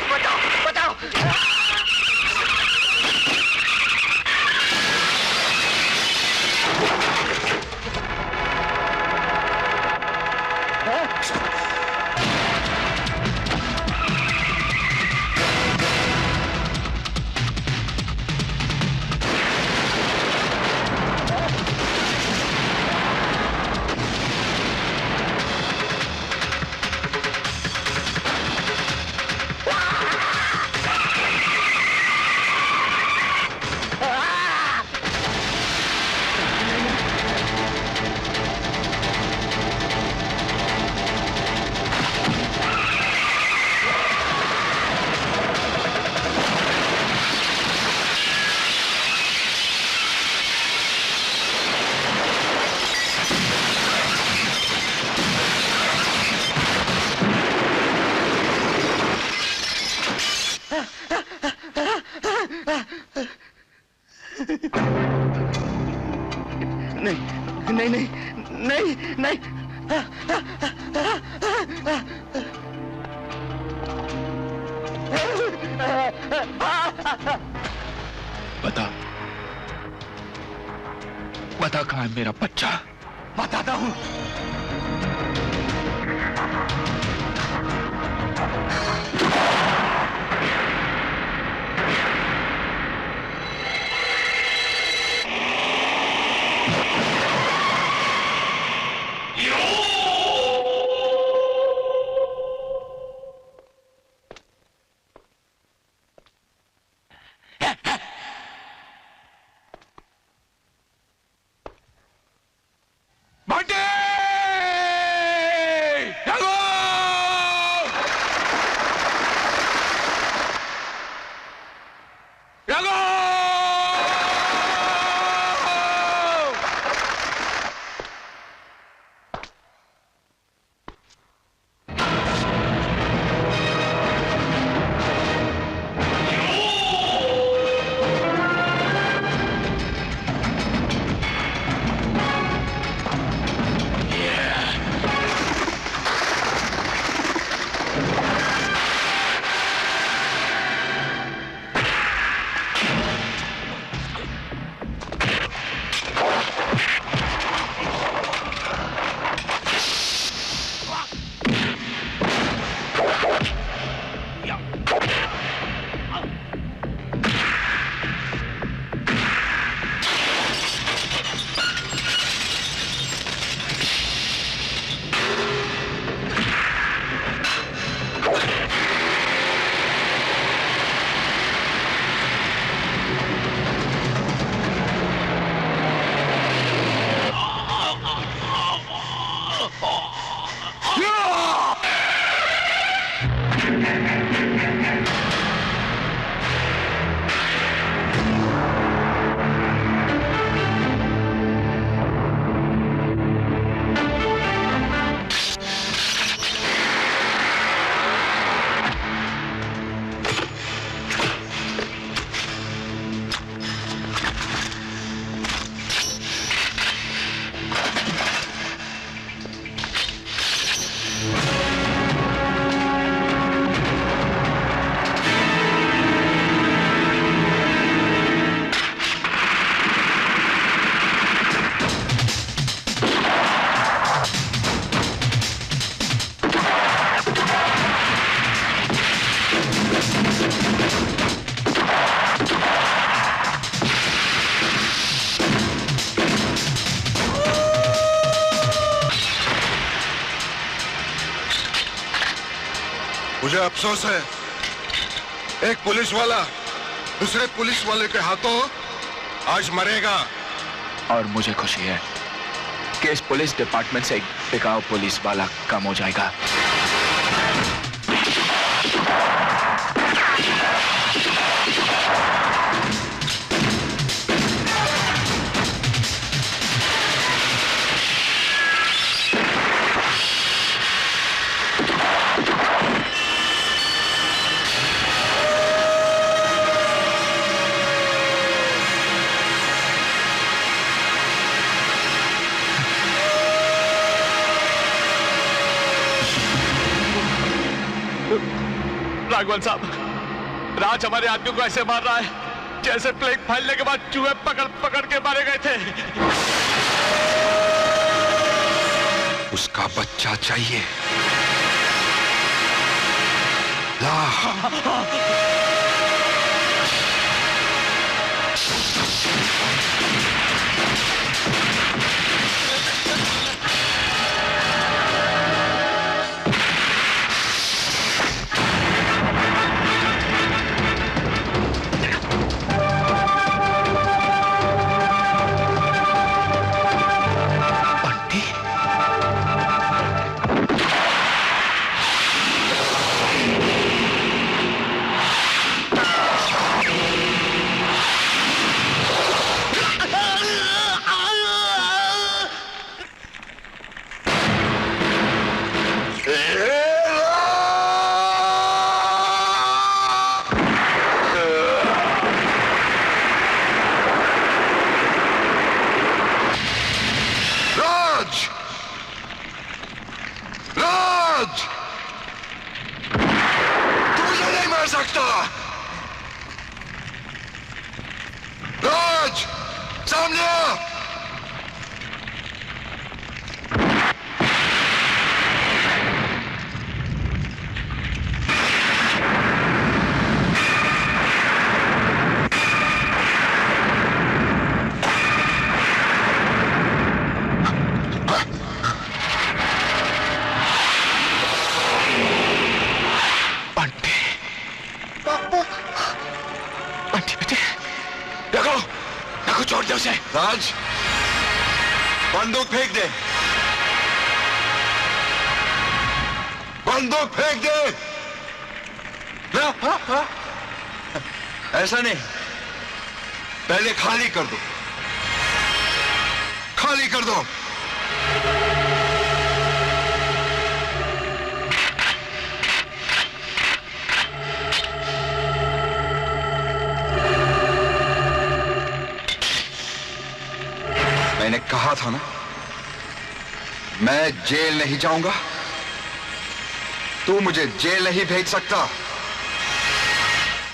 S10: बचाओ बचाओ।
S1: बता बता कहाँ है मेरा बच्चा?
S10: बताता हूँ।
S12: मुझे अफसोस है, एक पुलिस वाला दूसरे पुलिस वाले के हाथों आज मरेगा।
S1: और मुझे खुशी है कि इस पुलिस डिपार्टमेंट से एक बिकाऊ पुलिस वाला कम हो जाएगा।
S14: राघवन साहब, राज हमारे आदमियों को ऐसे मार रहा है जैसे प्लेग फैलने के बाद चूहे पकड़ पकड़ के मारे गए थे।
S4: उसका बच्चा चाहिए। ला। राज, तू मुझे नहीं मार सकता। राज, सामने आ।
S1: छोड़ दे उसे।
S4: राज, बंदूक फेंक दे, बंदूक फेंक दे। ना, ऐसा नहीं, पहले खाली कर दो, खाली कर दो। मैंने कहा था ना, मैं जेल नहीं जाऊंगा। तू मुझे जेल नहीं भेज सकता।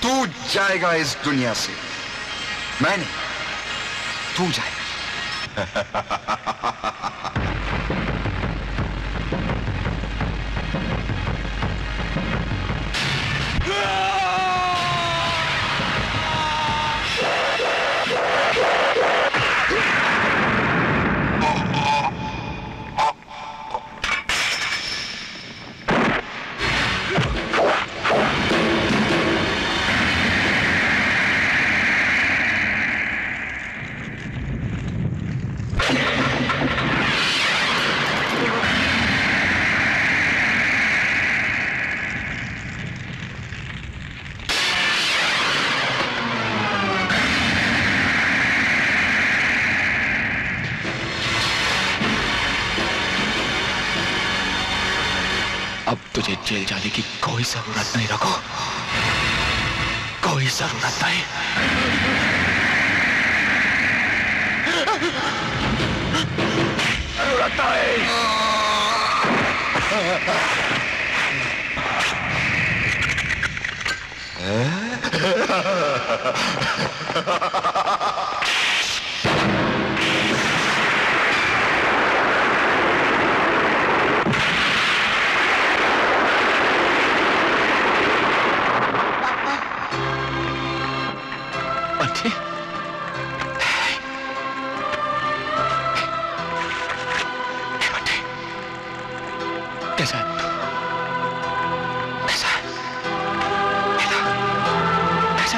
S4: तू जाएगा इस दुनिया से, मैं नहीं, तू जाएगा।
S1: अब तुझे जेल जाने की कोई जरूरत नहीं रघु, कोई जरूरत नहीं। जरूरत नहीं। कैसा है? कैसा है? कैसा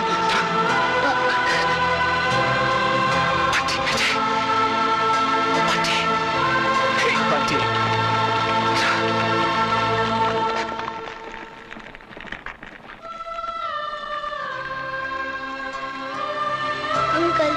S17: अंकल,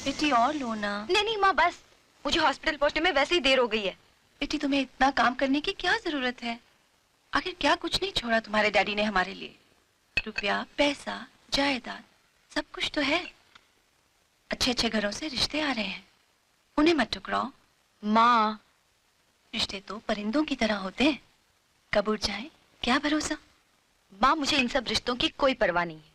S18: बेटी और लो ना।
S6: नहीं नहीं माँ बस, मुझे हॉस्पिटल पहुंचने में वैसे ही देर हो गई है।
S18: बेटी तुम्हें इतना काम करने की क्या जरूरत है? आखिर क्या कुछ नहीं छोड़ा तुम्हारे डैडी ने हमारे लिए? रुपया, पैसा, जायदाद, सब कुछ तो है। अच्छे अच्छे घरों से रिश्ते आ रहे हैं, उन्हें मत ठुकराओ।
S6: माँ,
S18: रिश्ते तो परिंदों की तरह होते हैं, कब उड़ जाए क्या भरोसा।
S6: माँ मुझे इन सब रिश्तों की कोई परवाह नहीं है।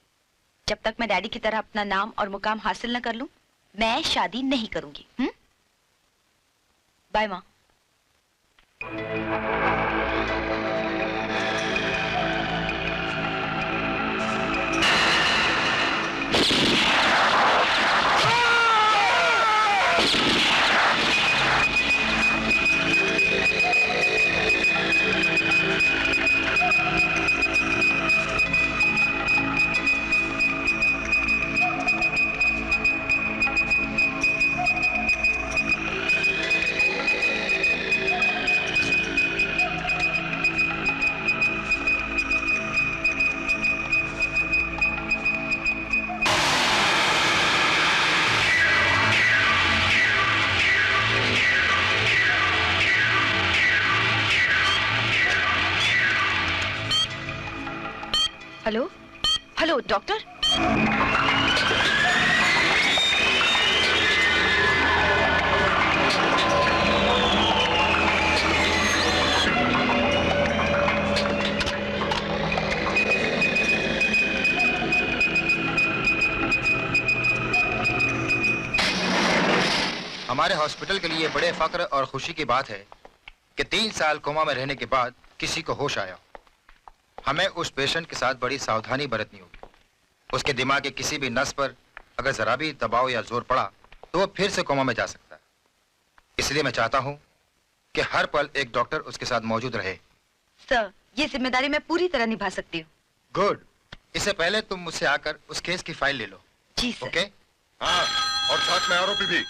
S6: जब तक मैं डैडी की तरह अपना नाम और मुकाम हासिल न कर लूं, मैं शादी नहीं करूंगी। बाय माँ। Hello hello doctor.
S19: हमारे हॉस्पिटल के लिए बड़े फक्र और खुशी की बात है कि 3 साल कोमा में रहने के बाद किसी को होश आया। हमें उस पेशेंट के साथ बड़ी सावधानी बरतनी होगी। उसके दिमाग के किसी भी नस पर अगर जरा भी दबाव या जोर पड़ा तो वो फिर से कोमा में जा सकता है। इसलिए मैं चाहता हूं कि हर पल एक डॉक्टर उसके साथ मौजूद रहे।
S6: सर, ये जिम्मेदारी मैं पूरी तरह निभा सकती हूँ।
S19: गुड। इससे पहले तुम मुझसे आकर उस केस की फाइल ले लो।
S6: जी सर।
S19: ओके?
S12: हाँ, और साथ में आरोपी भी।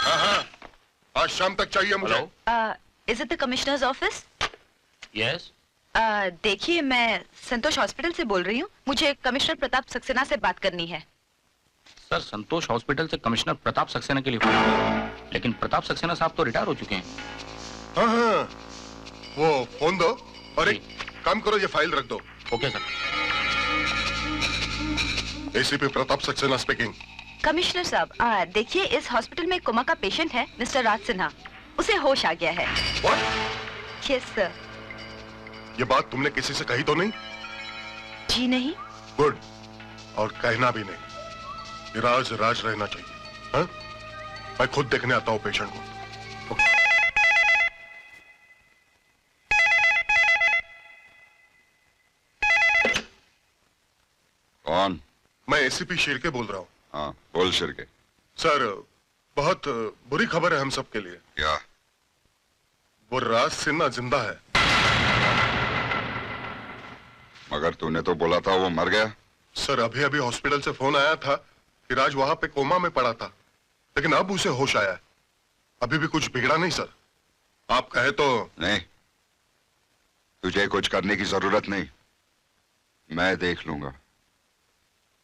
S12: हाँ, आज शाम तक चाहिए मुझे।
S6: Is it the commissioners office?
S5: Yes.
S6: देखिए, मैं संतोष हॉस्पिटल से बोल रही हूँ। मुझे कमिश्नर प्रताप सक्सेना से बात करनी है।
S5: सर, संतोष हॉस्पिटल से कमिश्नर प्रताप सक्सेना के लिए फोन किया, लेकिन प्रताप सक्सेना साहब तो रिटायर हो चुके हैं।
S12: हाँ, वो फोन दो और एक काम करो, ये फाइल रख दो।
S5: Okay sir.
S12: ACP Pratap Saxena speaking.
S6: Commissioner साहब, देखिए, इस हॉस्पिटल में कोमा का पेशेंट है, मिस्टर राज सिन्हा। उसे होश आ गया है। Yes sir.
S12: ये बात तुमने किसी से कही तो नहीं?
S6: जी नहीं।
S12: गुड। और कहना भी नहीं। ये राज राज रहना चाहिए। हाँ? मैं खुद देखने आता हूँ पेशेंट को।
S4: कौन?
S12: मैं एसीपी शिर्के बोल रहा हूँ।
S4: हाँ, बोल शिर्के।
S12: सर, बहुत बुरी खबर है हम सब के लिए।
S4: क्या?
S12: वो राज सिन्हा जिंदा है।
S4: मगर तूने तो बोला था वो मर गया।
S12: सर, अभी अभी हॉस्पिटल से फोन आया था कि राज वहां पे कोमा में पड़ा था, लेकिन अब उसे होश आया है। अभी भी कुछ बिगड़ा नहीं सर। आप कहे तो।
S4: नहीं, तुझे कुछ करने की जरूरत नहीं, मैं देख लूंगा।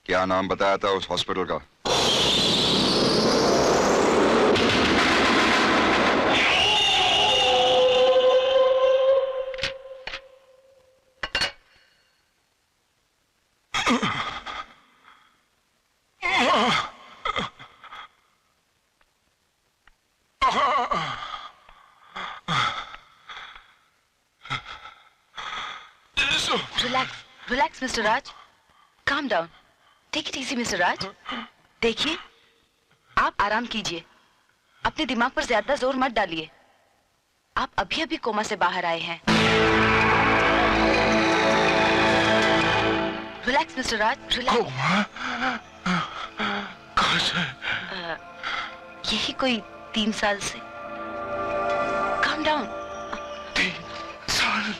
S4: क्या नाम बताया था उस हॉस्पिटल का?
S6: Relax mister Raj, calm down, take it easy mister Raj. देखिए, आप आराम कीजिए, अपने दिमाग पर ज्यादा जोर मत डालिए। आप अभी अभी कोमा से बाहर आए हैं। रिलैक्स मिस्टर राज, रिलैक्स। यही कोई 3 साल से। Calm down.
S12: 3 साल।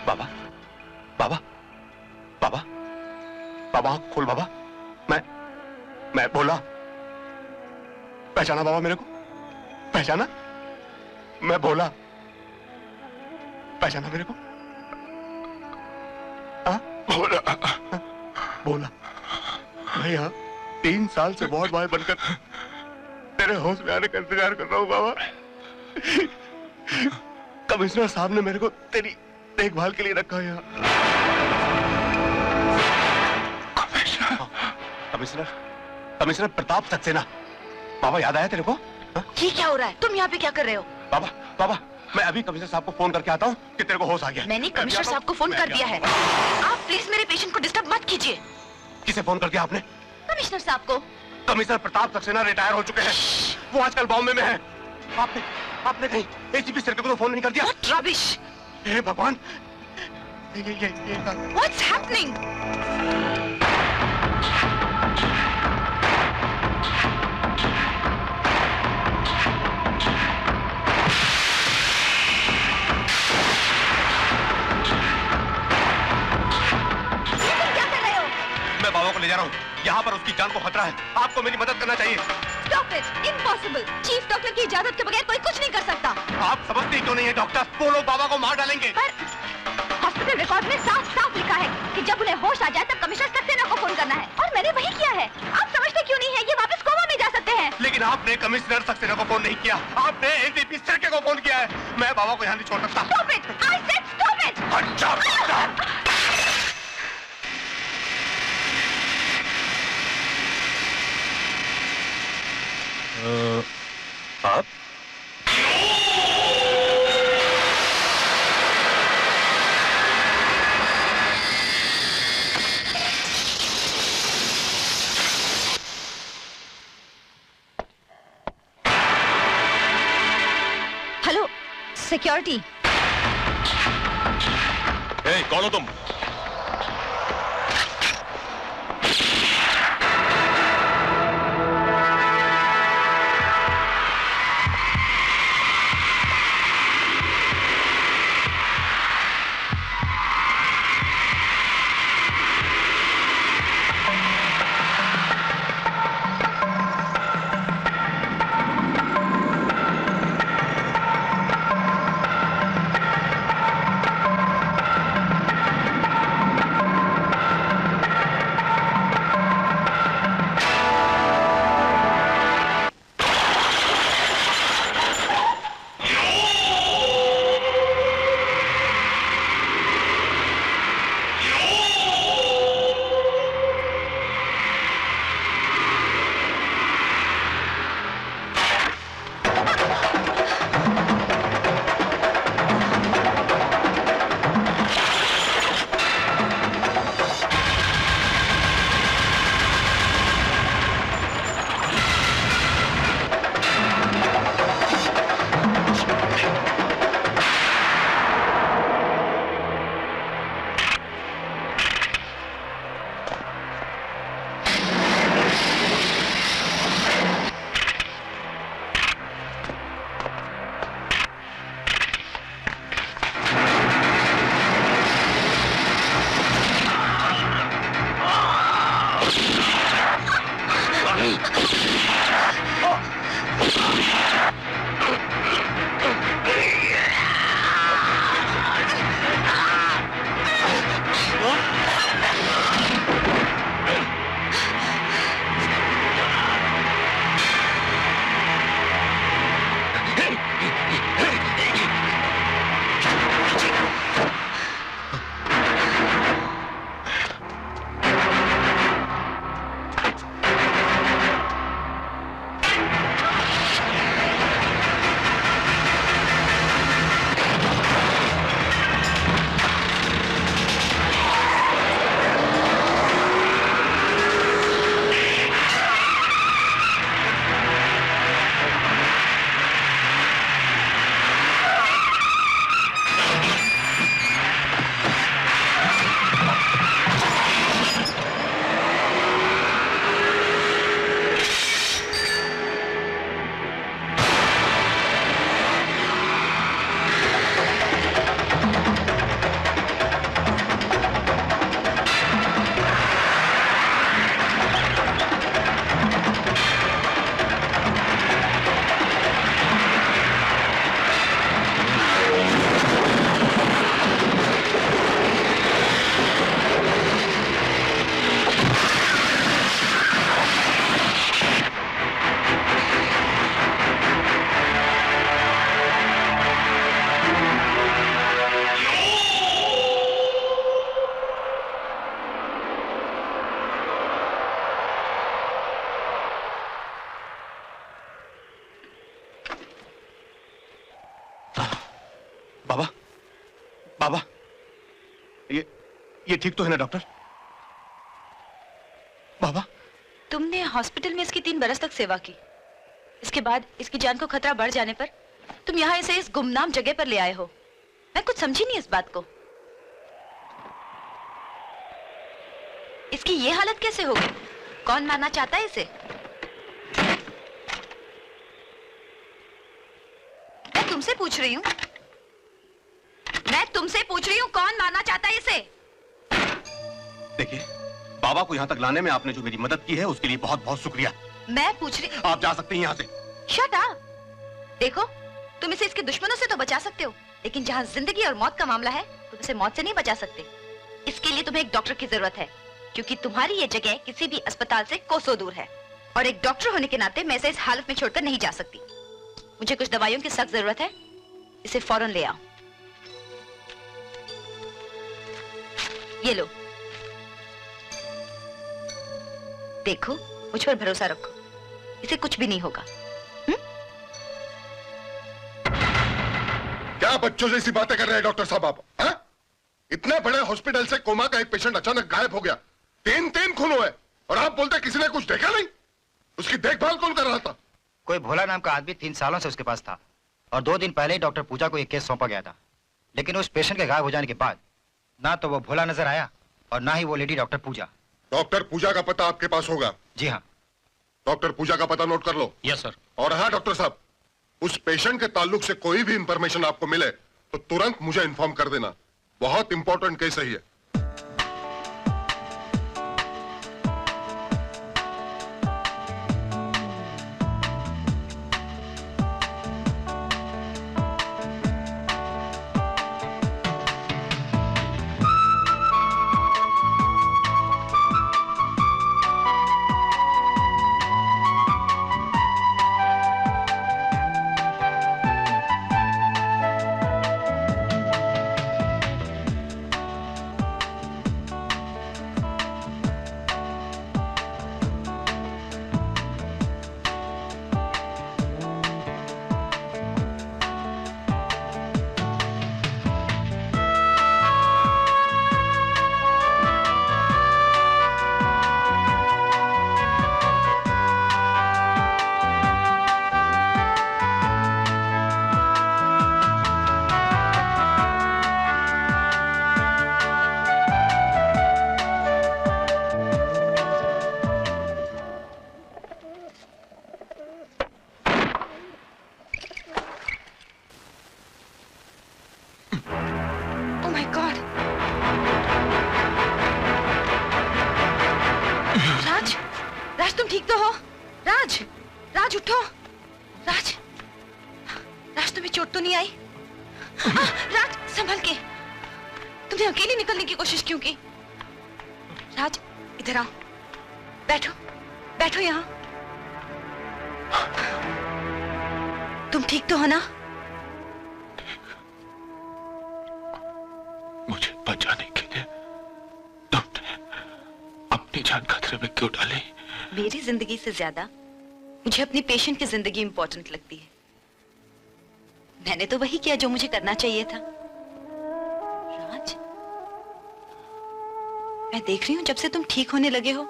S7: बाबा, बाबा, बाबा, बाबा खोल बाबा। मैं बोला पहचाना बाबा मेरे को? पहचाना? मैं बोला, पहचाना मेरे को? बोला मैं यहाँ 3 साल से वॉर्ड बॉय बनकर तेरे होश में आने का इंतजार कर रहा हूँ बाबा। कमिश्नर साहब ने मेरे को तेरी देखभाल के लिए रखा है यहाँ। कमिश्नर प्रताप सक्सेना। बाबा याद आया तेरे को?
S18: ये क्या हो रहा है? तुम यहाँ पे क्या कर रहे हो?
S7: बाबा मैं अभी कमिश्नर साहब को फोन करके आता हूँ कि तेरे को होश आ गया।
S18: मैंने कमिश्नर साहब को फोन कर दिया है। आप प्लीज मेरे पेशेंट को डिस्टर्ब मत कीजिए।
S7: किसे फोन कर दिया आपने?
S18: कमिश्नर साहब को।
S7: कमिश्नर प्रताप सक्सेना रिटायर हो चुके हैं, वो आजकल बॉम्बे में है। आपने कहीं एसीपी सर को तो फोन नहीं कर दिया?
S18: What rubbish!
S7: हे भगवान,
S18: What's happening?
S7: मैं बाबा को ले जा रहा हूँ, यहाँ पर उसकी जान को खतरा है, आपको मेरी मदद करना चाहिए।
S6: Stop it! Impossible! Chief doctor की इजाजत के बगैर कोई कुछ नहीं कर सकता।
S7: आप समझते क्यों नहीं है डॉक्टर? वो लोग बाबा को मार डालेंगे।
S6: पर हॉस्पिटल रिकॉर्ड में साफ लिखा है कि जब उन्हें होश आ जाए तब कमिश्नर सक्सेना को फोन करना है, और मैंने वही किया है। आप समझते क्यों नहीं है? ये वापस कोमा में जा सकते हैं।
S7: लेकिन आपने कमिश्नर सक्सेना को फोन नहीं किया, आपने एसीपी सर को फोन किया है। मैं बाबा को यहाँ नहीं छोड़ सकता।
S6: Stop it! I said stop it!
S7: अच्छा,
S8: आप?
S6: Hello, security.
S8: कौन हो तुम?
S7: बाबा, बाबा, ये ठीक तो है ना डॉक्टर? बाबा,
S18: तुमने हॉस्पिटल में इसकी 3 बरस तक सेवा की। इसके बाद इसकी जान को खतरा बढ़ जाने पर तुम यहाँ इसे इस गुमनाम जगह पर ले आए हो। मैं कुछ समझी नहीं इस बात को। इसकी ये हालत कैसे हो गई? कौन मारना चाहता है इसे? मैं तुमसे पूछ रही हूँ, कौन मारना चाहता है इसे?
S7: देखिए, बाबा को यहाँ तक लाने में आपने जो मेरी मदद की है उसके लिए बहुत बहुत शुक्रिया।
S18: मैं पूछ रही।
S7: आप जा सकते हैं यहाँ से।
S18: Shut up. देखो, तुम इसे इसके दुश्मनों से तो बचा सकते हो, लेकिन जहाँ जिंदगी और मौत का मामला है तुम इसे मौत से नहीं बचा सकते। इसके लिए तुम्हें एक डॉक्टर की जरूरत है, क्योंकि तुम्हारी ये जगह किसी भी अस्पताल से कोसों दूर है, और एक डॉक्टर होने के नाते मैं इसे इस हालत में छोड़कर नहीं जा सकती। मुझे कुछ दवाइयों की सख्त जरूरत है, इसे फौरन ले आओ। ये लो, देखो, मुझ पर भरोसा रखो, इसे कुछ भी नहीं होगा।
S12: क्या बच्चों जैसी बातें कर रहे हैं डॉक्टर साहब आप? इतने बड़े हॉस्पिटल से कोमा का एक पेशेंट अचानक गायब हो गया, 3 खून हुए, और आप बोलते किसी ने कुछ देखा नहीं? उसकी देखभाल कौन कर रहा था?
S19: कोई भोला नाम का आदमी 3 सालों से उसके पास था, और 2 दिन पहले ही डॉक्टर पूजा को एक केस सौंपा गया था। लेकिन उस पेशेंट के गायब हो जाने के बाद ना तो वो भोला नजर आया और ना ही वो लेडी डॉक्टर पूजा।
S12: डॉक्टर पूजा का पता आपके पास होगा?
S19: जी हाँ।
S12: डॉक्टर पूजा का पता नोट कर लो।
S5: Yes sir.
S12: और हाँ डॉक्टर साहब, उस पेशेंट के ताल्लुक से कोई भी इंफॉर्मेशन आपको मिले तो तुरंत मुझे इन्फॉर्म कर देना। बहुत इंपॉर्टेंट केस है ये।
S18: जिंदगी से ज्यादा मुझे अपनी पेशेंट की जिंदगी इंपॉर्टेंट लगती है। मैंने तो वही किया जो मुझे करना चाहिए था। राज, मैं देख रही हूं जब से तुम ठीक होने लगे हो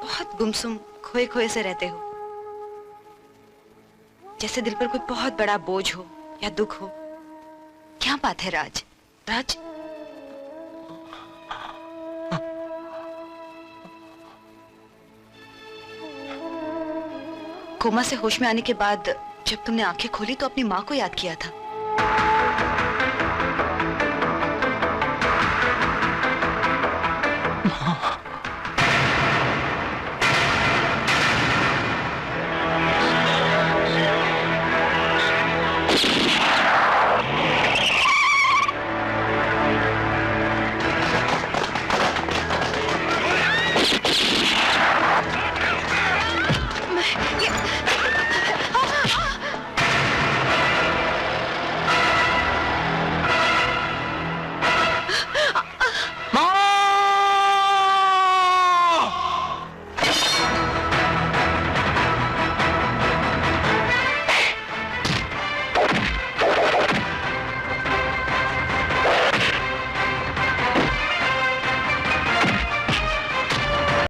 S18: बहुत गुमसुम खोए खोए से रहते हो, जैसे दिल पर कोई बहुत बड़ा बोझ हो या दुख हो। क्या बात है राज? राज, कोमा से होश में आने के बाद जब तुमने आंखें खोली तो अपनी माँ को याद किया था।